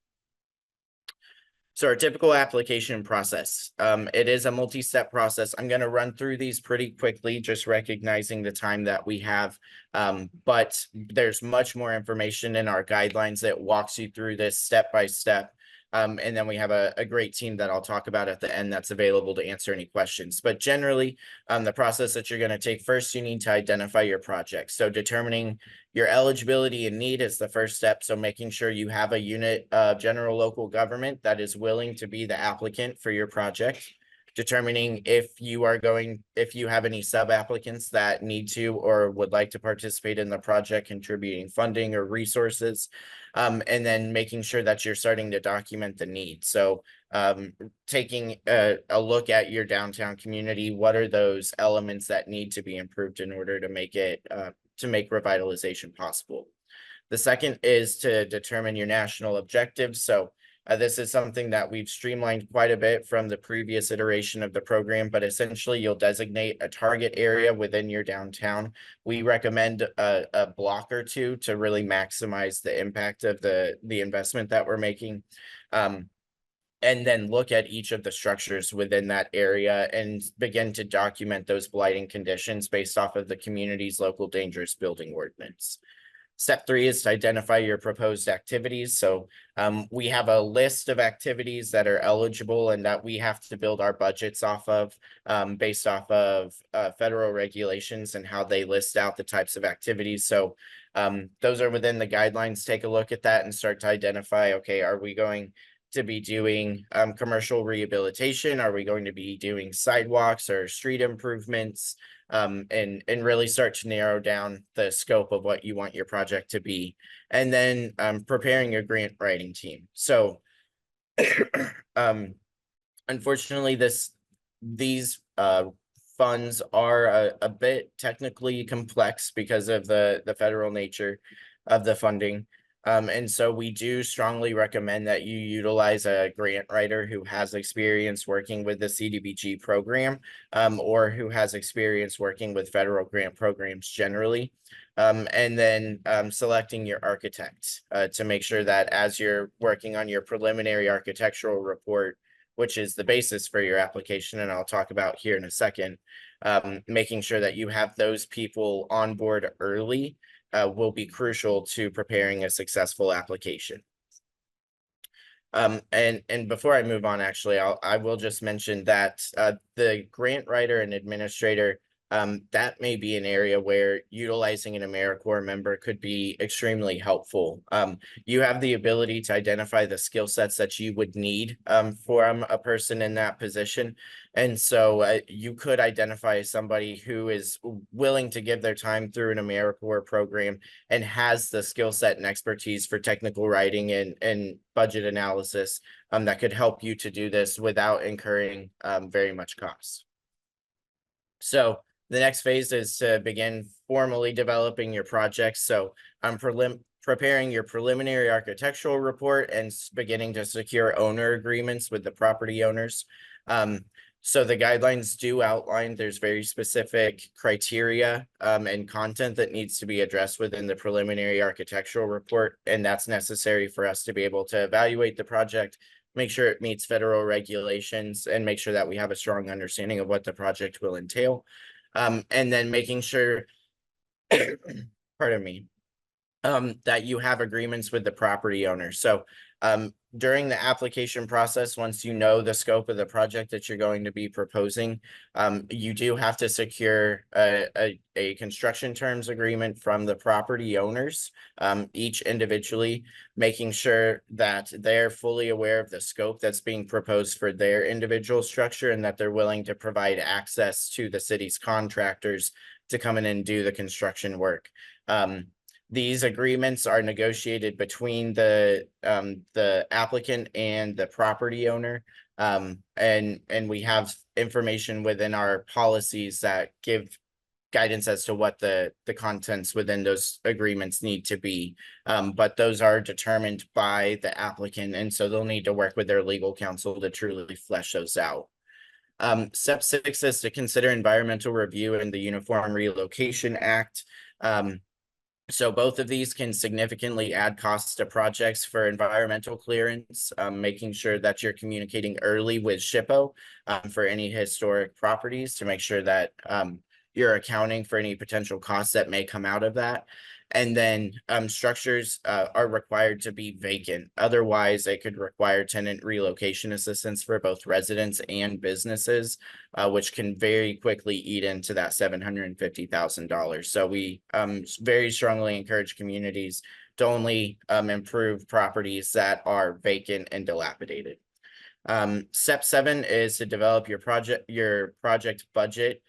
So our typical application process, it is a multi-step process. I'm going to run through these pretty quickly, just recognizing the time that we have. But there's much more information in our guidelines that walks you through this step by step. And then we have a great team that I'll talk about at the end that's available to answer any questions. But generally, the process that you're going to take first, you need to identify your project. So determining your eligibility and need is the first step. So making sure you have a unit of general local government that is willing to be the applicant for your project. Determining if you have any sub-applicants that need to or would like to participate in the project, contributing funding or resources, and then making sure that you're starting to document the need. So taking a look at your downtown community, what are those elements that need to be improved in order to make it to make revitalization possible. The second is to determine your national objectives. So this is something that we've streamlined quite a bit from the previous iteration of the program, but essentially you'll designate a target area within your downtown. We recommend a block or two to really maximize the impact of the investment that we're making. And then look at each of the structures within that area and begin to document those blighting conditions based off of the community's local dangerous building ordinance. Step 3 is to identify your proposed activities. So we have a list of activities that are eligible and that we have to build our budgets off of based off of federal regulations and how they list out the types of activities. So those are within the guidelines. Take a look at that and start to identify, okay, are we going to be doing commercial rehabilitation? Are we going to be doing sidewalks or street improvements? And really start to narrow down the scope of what you want your project to be. And then preparing your grant writing team. So unfortunately, these funds are a bit technically complex because of the federal nature of the funding. And so we do strongly recommend that you utilize a grant writer who has experience working with the CDBG program or who has experience working with federal grant programs generally. And then selecting your architect to make sure that as you're working on your preliminary architectural report, which is the basis for your application, and I'll talk about here in a second, making sure that you have those people on board early will be crucial to preparing a successful application. And before I move on, actually, I will just mention that the grant writer and administrator, that may be an area where utilizing an AmeriCorps member could be extremely helpful. You have the ability to identify the skill sets that you would need from a person in that position. And so you could identify somebody who is willing to give their time through an AmeriCorps program and has the skill set and expertise for technical writing and budget analysis that could help you to do this without incurring very much cost. So the next phase is to begin formally developing your project. So I'm preparing your preliminary architectural report and beginning to secure owner agreements with the property owners. So the guidelines do outline there's very specific criteria and content that needs to be addressed within the preliminary architectural report. And that's necessary for us to be able to evaluate the project, make sure it meets federal regulations, and make sure that we have a strong understanding of what the project will entail. And then making sure, pardon me, that you have agreements with the property owner. So during the application process, once you know the scope of the project that you're going to be proposing, you do have to secure a construction terms agreement from the property owners, each individually, making sure that they're fully aware of the scope that's being proposed for their individual structure and that they're willing to provide access to the city's contractors to come in and do the construction work. These agreements are negotiated between the applicant and the property owner. And we have information within our policies that give guidance as to what the contents within those agreements need to be. But those are determined by the applicant, and so they'll need to work with their legal counsel to truly flesh those out. Step 6 is to consider environmental review in the Uniform Relocation Act. So both of these can significantly add costs to projects for environmental clearance, making sure that you're communicating early with SHPO for any historic properties to make sure that you're accounting for any potential costs that may come out of that. And then structures are required to be vacant. Otherwise, they could require tenant relocation assistance for both residents and businesses, which can very quickly eat into that $750,000. So we very strongly encourage communities to only improve properties that are vacant and dilapidated. Step 7 is to develop your project budget.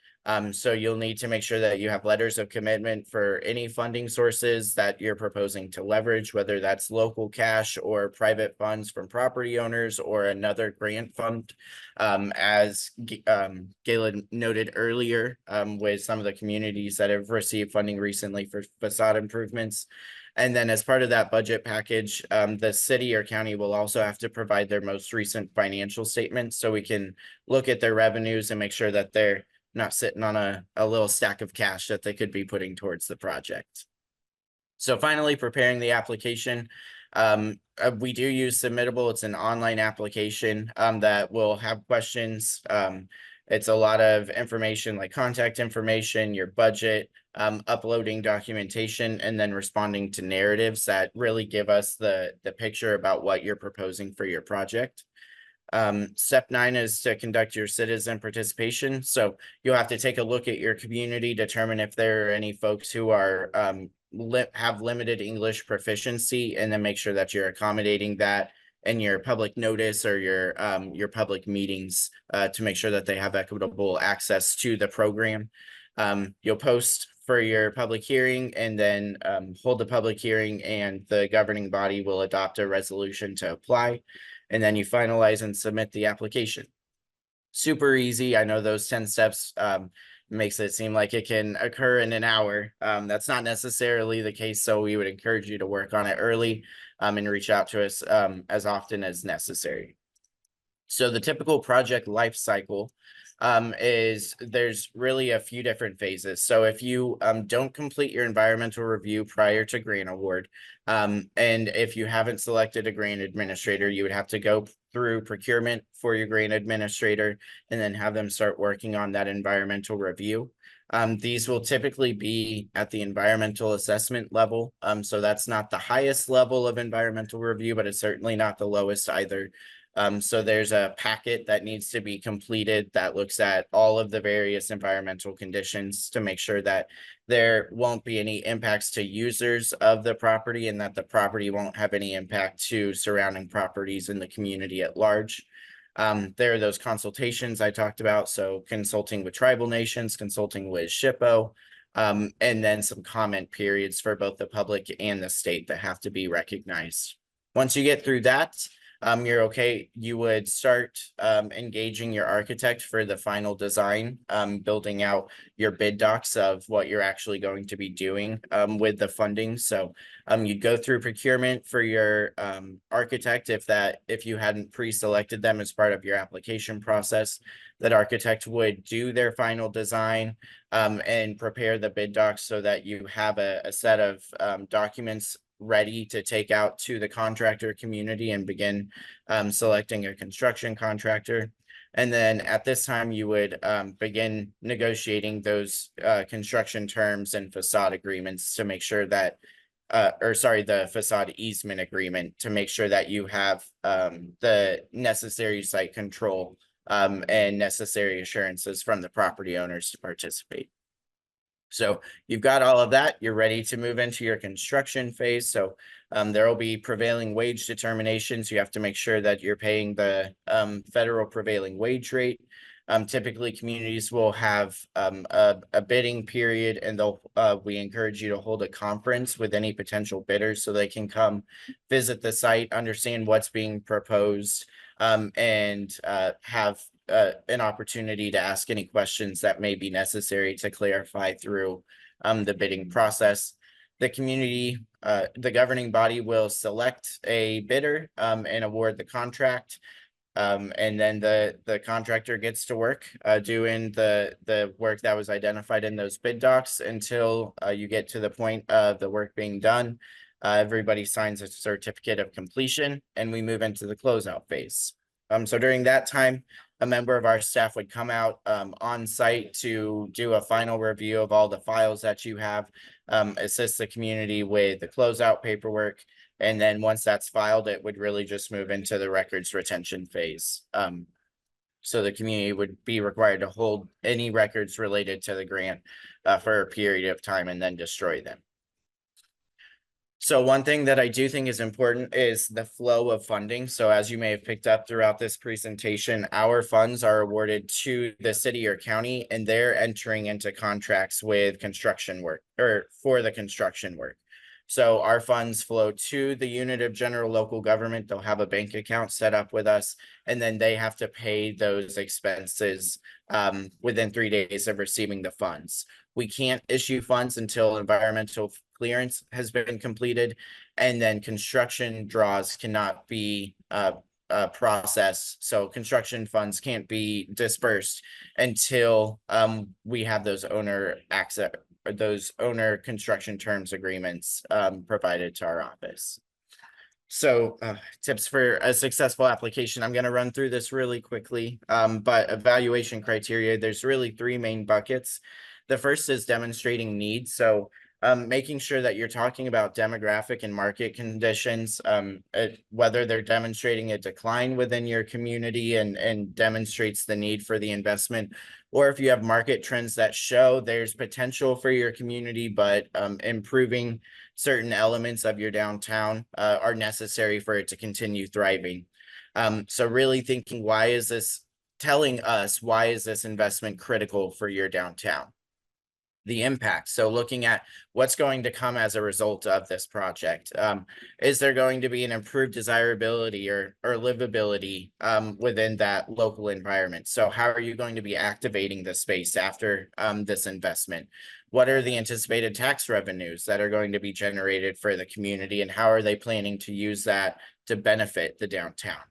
So you'll need to make sure that you have letters of commitment for any funding sources that you're proposing to leverage, whether that's local cash or private funds from property owners or another grant fund. As Gayla noted earlier, with some of the communities that have received funding recently for facade improvements. And then as part of that budget package, the city or county will also have to provide their most recent financial statements so we can look at their revenues and make sure that they're not sitting on a little stack of cash that they could be putting towards the project. So finally, preparing the application. We do use Submittable. It's an online application that will have questions. It's a lot of information like contact information, your budget, uploading documentation, and then responding to narratives that really give us the picture about what you're proposing for your project. Step 9 is to conduct your citizen participation. So you'll have to take a look at your community, determine if there are any folks who are have limited English proficiency, and then make sure that you're accommodating that in your public notice or your public meetings to make sure that they have equitable access to the program. You'll post for your public hearing and then hold the public hearing, and the governing body will adopt a resolution to apply. And then you finalize and submit the application. Super easy. I know those 10 steps makes it seem like it can occur in an hour. That's not necessarily the case. So we would encourage you to work on it early and reach out to us as often as necessary. So the typical project life cycle is there's really a few different phases. So if you don't complete your environmental review prior to grant award, and if you haven't selected a grant administrator, you would have to go through procurement for your grant administrator and then have them start working on that environmental review. These will typically be at the environmental assessment level. So that's not the highest level of environmental review, but it's certainly not the lowest either. So there's a packet that needs to be completed that looks at all of the various environmental conditions to make sure that there won't be any impacts to users of the property and that the property won't have any impact to surrounding properties in the community at large. There are those consultations I talked about. So consulting with tribal nations, consulting with SHPO, and then some comment periods for both the public and the state that have to be recognized. Once you get through that, you're okay. You would start engaging your architect for the final design, building out your bid docs of what you're actually going to be doing with the funding. So you'd go through procurement for your architect if you hadn't pre-selected them as part of your application process. That architect would do their final design and prepare the bid docs so that you have a set of documents ready to take out to the contractor community and begin selecting a construction contractor. And then at this time, you would begin negotiating those construction terms and facade agreements to make sure that, the facade easement agreement to make sure that you have the necessary site control and necessary assurances from the property owners to participate. So you've got all of that. You're ready to move into your construction phase. So there will be prevailing wage determinations. You have to make sure that you're paying the federal prevailing wage rate. Typically, communities will have a bidding period, and we encourage you to hold a conference with any potential bidders so they can come visit the site, understand what's being proposed, and have an opportunity to ask any questions that may be necessary to clarify through the bidding process. The community, the governing body will select a bidder and award the contract. And then the contractor gets to work doing the work that was identified in those bid docs until you get to the point of the work being done. Everybody signs a certificate of completion, and we move into the closeout phase. So during that time, a member of our staff would come out on site to do a final review of all the files that you have, assist the community with the closeout paperwork. And then once that's filed, it would really just move into the records retention phase. So the community would be required to hold any records related to the grant for a period of time and then destroy them. So one thing that I do think is important is the flow of funding. So as you may have picked up throughout this presentation, our funds are awarded to the city or county, and they're entering into contracts with construction work or for the construction work. So our funds flow to the unit of general local government. They'll have a bank account set up with us, and then they have to pay those expenses within 3 days of receiving the funds. We can't issue funds until environmental clearance has been completed, and then construction draws cannot be processed. So construction funds can't be dispersed until we have those owner construction terms agreements provided to our office. So tips for a successful application. I'm going to run through this really quickly, but evaluation criteria, there's really 3 main buckets. The first is demonstrating needs. So making sure that you're talking about demographic and market conditions, whether they're demonstrating a decline within your community and demonstrates the need for the investment, or if you have market trends that show there's potential for your community, but improving certain elements of your downtown are necessary for it to continue thriving. So really thinking, why is this investment critical for your downtown? The impact. So looking at what's going to come as a result of this project. Is there going to be an improved desirability or livability within that local environment? So how are you going to be activating the space after this investment? What are the anticipated tax revenues that are going to be generated for the community, and how are they planning to use that to benefit the downtown?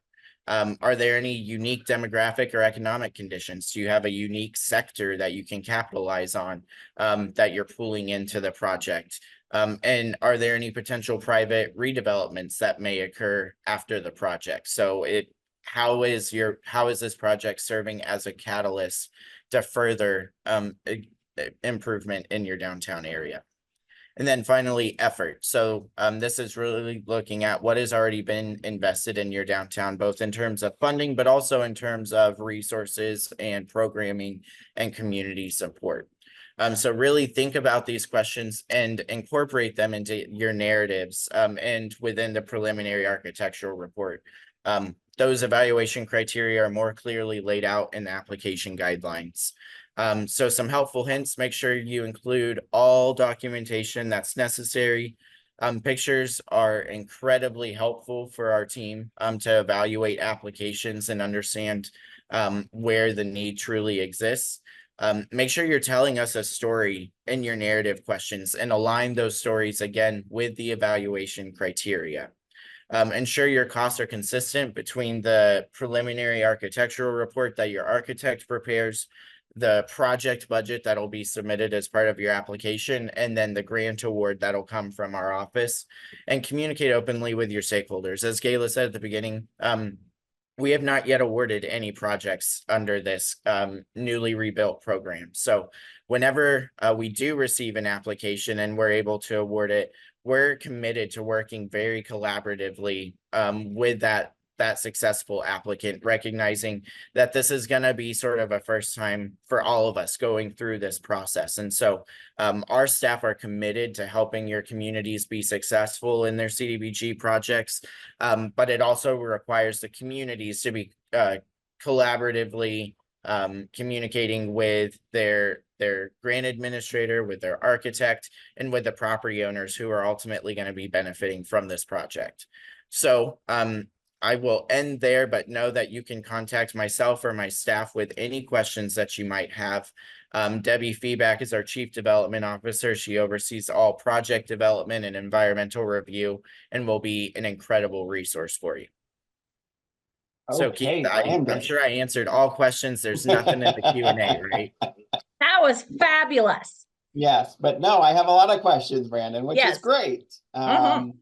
Are there any unique demographic or economic conditions? Do you have a unique sector that you can capitalize on that you're pulling into the project? And are there any potential private redevelopments that may occur after the project? So how is this project serving as a catalyst to further improvement in your downtown area? And then finally, effort. So this is really looking at what has already been invested in your downtown, both in terms of funding, but also in terms of resources and programming and community support. So really think about these questions and incorporate them into your narratives and within the preliminary architectural report. Those evaluation criteria are more clearly laid out in the application guidelines. So some helpful hints: make sure you include all documentation that's necessary. Pictures are incredibly helpful for our team to evaluate applications and understand where the need truly exists. Make sure you're telling us a story in your narrative questions and align those stories again with the evaluation criteria. Ensure your costs are consistent between the preliminary architectural report that your architect prepares, the project budget that'll be submitted as part of your application, and then the grant award that'll come from our office. And communicate openly with your stakeholders. As Gayla said at the beginning, we have not yet awarded any projects under this newly rebuilt program. So whenever we do receive an application and we're able to award it, we're committed to working very collaboratively with that successful applicant, recognizing that this is going to be sort of a first time for all of us going through this process. And so our staff are committed to helping your communities be successful in their CDBG projects, but it also requires the communities to be collaboratively communicating with their grant administrator, with their architect, and with the property owners who are ultimately going to be benefiting from this project. So I will end there, but know that you can contact myself or my staff with any questions that you might have. Debbie Feedback is our Chief Development Officer. She oversees all project development and environmental review and will be an incredible resource for you. So Keith, Okay, Brandon. I'm sure I answered all questions. There's nothing in the Q&A, right? That was fabulous. Yes, but no, I have a lot of questions, Brandon, which is Yes. great. Mhm.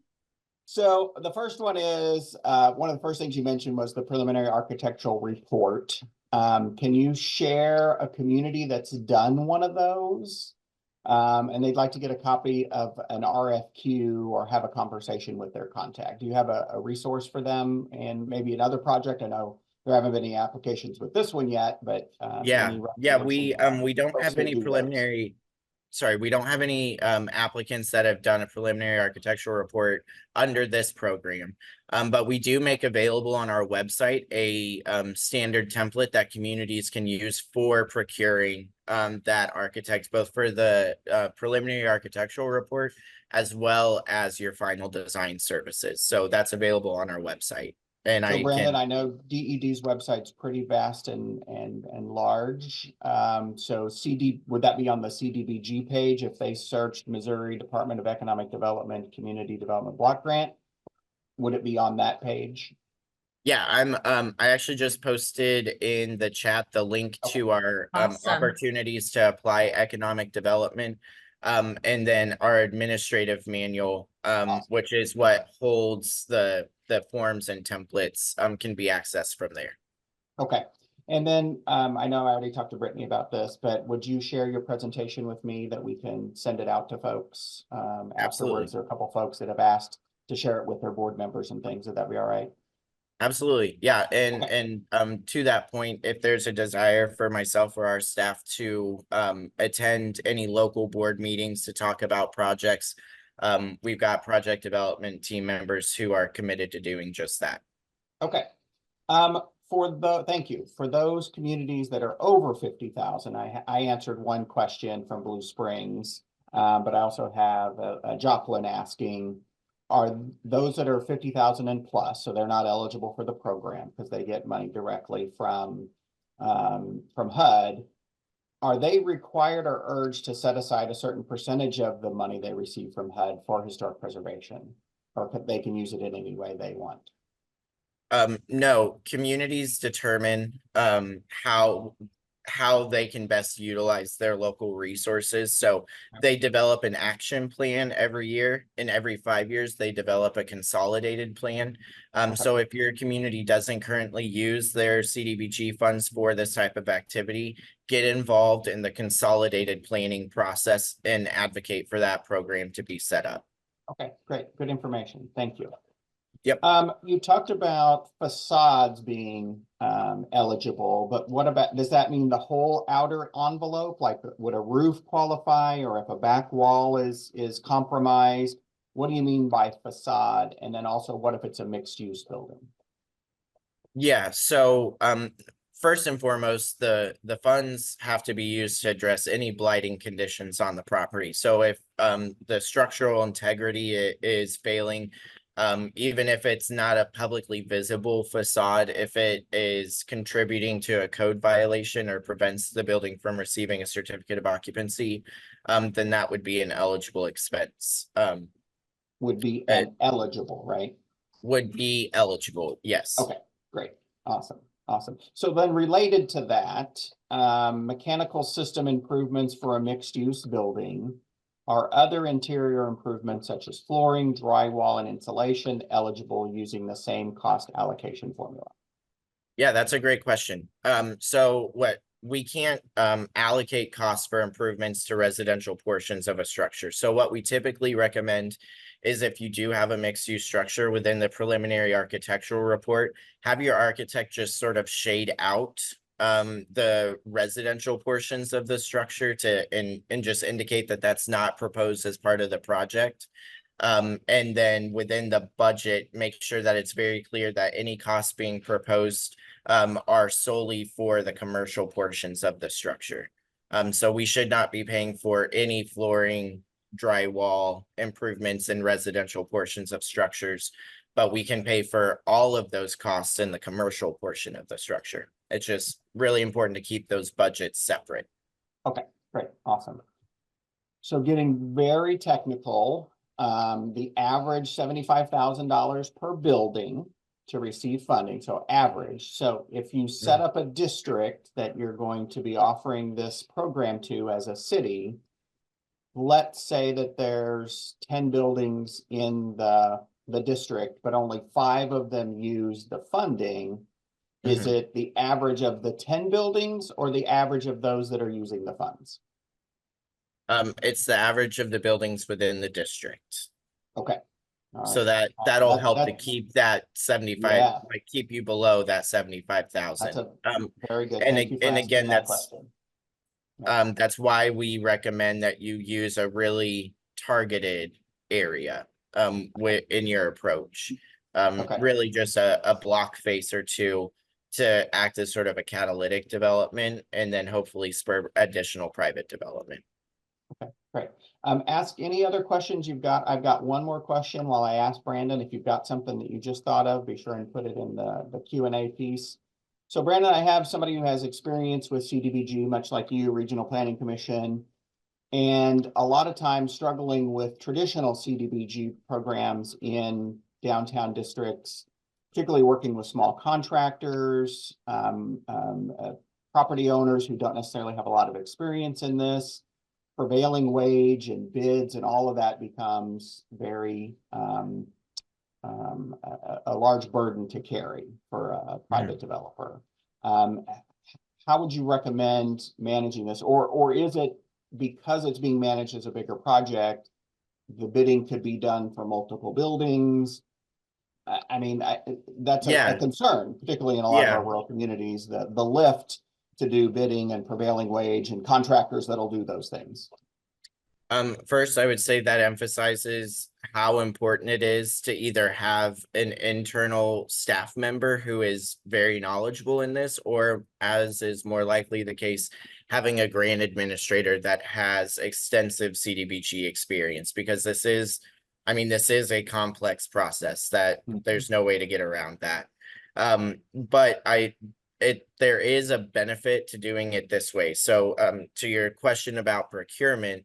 So the first one is, one of the first things you mentioned was the preliminary architectural report. Can you share a community that's done one of those? And they'd like to get a copy of an RFQ or have a conversation with their contact. Do you have a resource for them and maybe another project? I know there haven't been any applications with this one yet, but Yeah, any we don't folks have that any do those? preliminary. Sorry, we don't have any applicants that have done a preliminary architectural report under this program. But we do make available on our website a standard template that communities can use for procuring that architect, both for the preliminary architectural report as well as your final design services. So that's available on our website. And So I Brandon, can, I know DED's website's pretty vast and large. So would that be on the CDBG page if they searched Missouri Department of Economic Development, Community Development Block Grant? Would it be on that page? yeah, I actually just posted in the chat the link to our Awesome. opportunities to apply economic development. And then our administrative manual, which is what holds the forms and templates, can be accessed from there. Okay. And then I know I already talked to Brittany about this, but would you share your presentation with me that we can send it out to folks Absolutely. afterwards? There are a couple folks that have asked to share it with their board members and things. Would that be all right? Absolutely. Yeah. And to that point, if there's a desire for myself or our staff to attend any local board meetings to talk about projects, we've got project development team members who are committed to doing just that. Okay. Thank you. For those communities that are over 50,000, I answered one question from Blue Springs, but I also have a Joplin asking, are those that are 50,000 and plus, so they're not eligible for the program because they get money directly from HUD, are they required or urged to set aside a certain percentage of the money they receive from HUD for historic preservation, or they can use it in any way they want? No, communities determine how they can best utilize their local resources. So they develop an action plan every year, and every 5 years they develop a consolidated plan. So if your community doesn't currently use their CDBG funds for this type of activity, get involved in the consolidated planning process and advocate for that program to be set up. Okay, great. Good information. Thank you. Yep. You talked about facades being eligible, but what about, does that mean the whole outer envelope? Like, would a roof qualify, or if a back wall is compromised? What do you mean by facade? And then also, what if it's a mixed use building? Yeah, so first and foremost, the funds have to be used to address any blighting conditions on the property. So if the structural integrity is failing, even if it's not a publicly visible facade, if it is contributing to a code violation or prevents the building from receiving a certificate of occupancy, then that would be an eligible expense. Would be eligible, right? Would be eligible, yes. Okay, great. Awesome. Awesome. So then related to that, mechanical system improvements for a mixed use building, are other interior improvements such as flooring, drywall, and insulation eligible using the same cost allocation formula? Yeah, that's a great question. So what we can't allocate costs for improvements to residential portions of a structure. So what we typically recommend is, if you do have a mixed use structure within the preliminary architectural report, have your architect just sort of shade out the residential portions of the structure and just indicate that that's not proposed as part of the project. And then within the budget, make sure that it's very clear that any costs being proposed are solely for the commercial portions of the structure. So we should not be paying for any flooring, drywall improvements in residential portions of structures, but we can pay for all of those costs in the commercial portion of the structure. It's just really important to keep those budgets separate. Okay, great, awesome. So getting very technical, the average $75,000 per building to receive funding, so average. So if you set up a district that you're going to be offering this program to as a city, let's say that there's 10 buildings in the district, but only 5 of them use the funding. Is it the average of the 10 buildings or the average of those that are using the funds? It's the average of the buildings within the district. Okay. All So right. that'll help to keep that 75, Yeah. like keep you below that That's 75,000. a very good. and Thank you for and asking again, that that's question. that's why we recommend that you use a really targeted area in your approach. Okay. Really just a block face or two to act as sort of a catalytic development, and then hopefully spur additional private development. Okay, great. Ask any other questions you've got. I've got one more question while I ask Brandon. If you've got something that you just thought of, be sure and put it in the Q&A piece. So Brandon, I have somebody who has experience with CDBG, much like you, Regional Planning Commission, and a lot of times struggling with traditional CDBG programs in downtown districts, particularly working with small contractors, property owners who don't necessarily have a lot of experience in this. Prevailing wage and bids and all of that becomes very a large burden to carry for a private developer. How would you recommend managing this, or is it because it's being managed as a bigger project, the bidding could be done for multiple buildings? I mean, that's a concern, particularly in a lot of our rural communities, the lift to do bidding and prevailing wage and contractors that'll do those things. First, I would say that emphasizes how important it is to either have an internal staff member who is very knowledgeable in this, or, as is more likely the case, having a grant administrator that has extensive CDBG experience, because this is a complex process that there's no way to get around that. But there is a benefit to doing it this way. So to your question about procurement,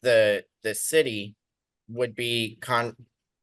the city would be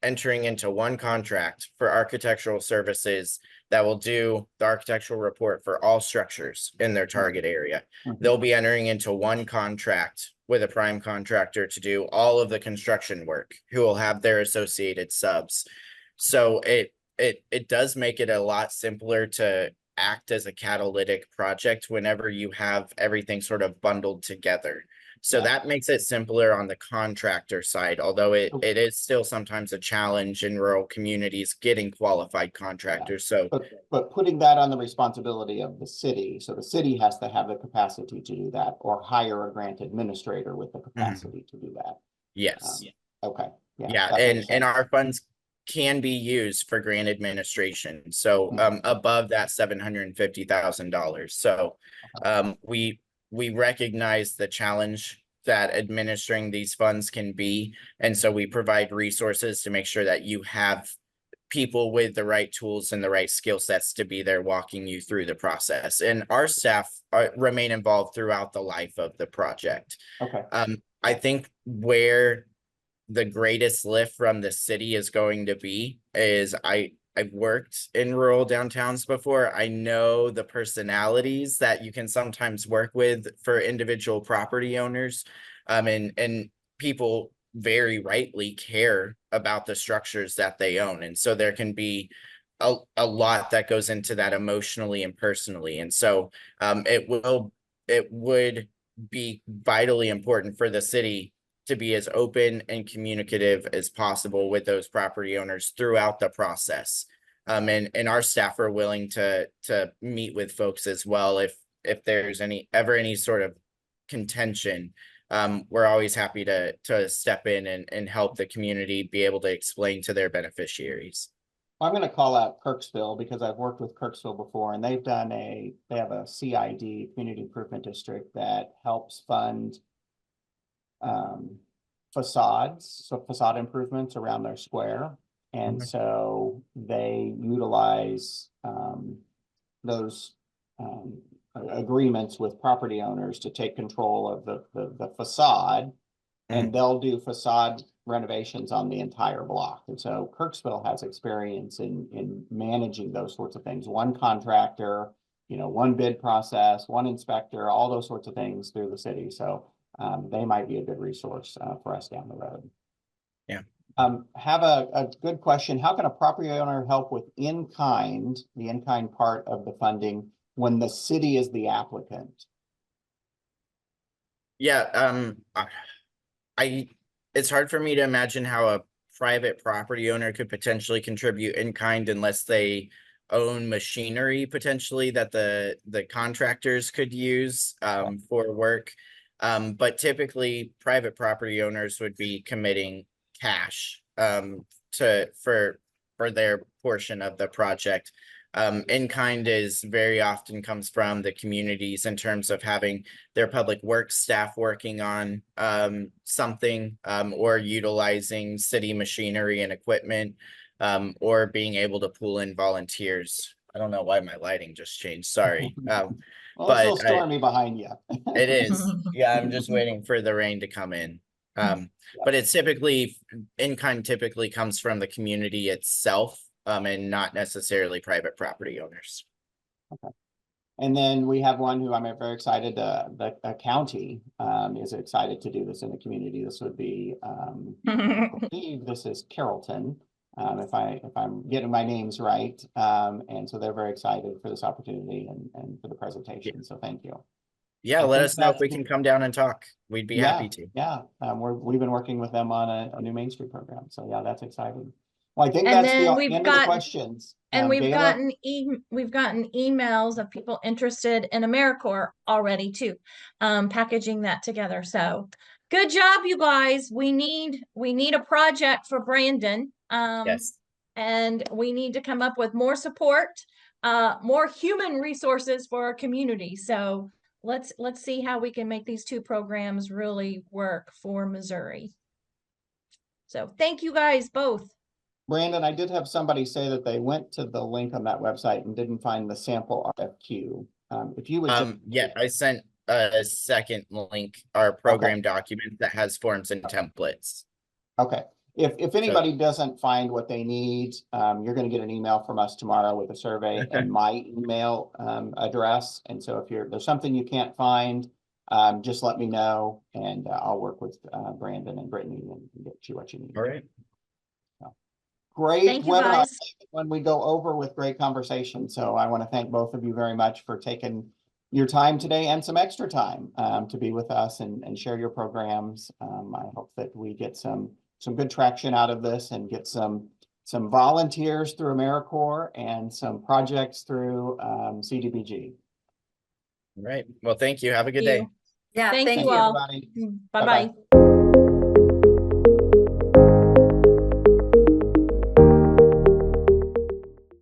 entering into one contract for architectural services that will do the architectural report for all structures in their target area. They'll be entering into one contract with a prime contractor to do all of the construction work, who will have their associated subs. So it does make it a lot simpler to act as a catalytic project whenever you have everything sort of bundled together. So that makes it simpler on the contractor side, although it is still sometimes a challenge in rural communities getting qualified contractors. So but putting that on the responsibility of the city, so the city has to have the capacity to do that, or hire a grant administrator with the capacity to do that. Yes. Okay. Yeah, and our funds can be used for grant administration. So above that $750,000. So we recognize the challenge that administering these funds can be. And so we provide resources to make sure that you have people with the right tools and the right skill sets to be there walking you through the process. And our staff remain involved throughout the life of the project. Okay. I think where the greatest lift from the city is going to be is I've worked in rural downtowns before. I know the personalities that you can sometimes work with for individual property owners. And people very rightly care about the structures that they own. And so there can be a lot that goes into that emotionally and personally. And so it would be vitally important for the city to be as open and communicative as possible with those property owners throughout the process. And our staff are willing to meet with folks as well if there's any sort of contention we're always happy to step in and help the community be able to explain to their beneficiaries. I'm going to call out Kirksville because I've worked with Kirksville before, and they have a CID, Community Improvement District, that helps fund facades, so facade improvements around their square. And so they utilize those agreements with property owners to take control of the facade, and they'll do facade renovations on the entire block. And so Kirksville has experience in managing those sorts of things. One contractor, one bid process, one inspector, all those sorts of things through the city. So they might be a good resource for us down the road. Yeah. Have a good question. How can a property owner help with the in-kind part of the funding when the city is the applicant? Yeah, it's hard for me to imagine how a private property owner could potentially contribute in kind unless they own machinery potentially that the contractors could use for work. But typically private property owners would be committing cash for their portion of the project. In kind is very often comes from the communities in terms of having their public works staff working on something or utilizing city machinery and equipment or being able to pull in volunteers. I don't know why my lighting just changed. Sorry. Well, but it's a little stormy behind you. It is. Yeah, I'm just waiting for the rain to come in. But it's typically in kind typically comes from the community itself. And not necessarily private property owners. Okay. And then we have one who I'm very excited, the county is excited to do this in the community. This would be, I believe this is Carrollton, if I'm getting my names right. And so they're very excited for this opportunity and for the presentation. So thank you. Yeah, let us know if we can come down and talk. We'd be happy to. Yeah, we've been working with them on a new Main Street program. So yeah, that's exciting. Well, I think And that's then the we've end of the got- questions. And we've Gayla? gotten emails of people interested in AmeriCorps already too, packaging that together. So good job, you guys. We need a project for Brandon. Yes. And we need to come up with more support, more human resources for our community. So let's see how we can make these two programs really work for Missouri. So thank you guys both. Brandon, I did have somebody say that they went to the link on that website and didn't find the sample RFQ. If you would just... Yeah, I sent a second link, our program document that has forms and templates. Okay. If anybody doesn't find what they need, you're going to get an email from us tomorrow with a survey and my email address. And so if there's something you can't find, just let me know and I'll work with Brandon and Brittany and get you what you need. All right. Great Thank you, webinar guys. when we go over with great conversation. So I want to thank both of you very much for taking your time today and some extra time to be with us and share your programs. I hope that we get some good traction out of this and get some volunteers through AmeriCorps and some projects through CDBG. All right. Well, thank you. Have a good day. Yeah, Thank thank you you. all. Everybody. Bye-bye. Bye-bye.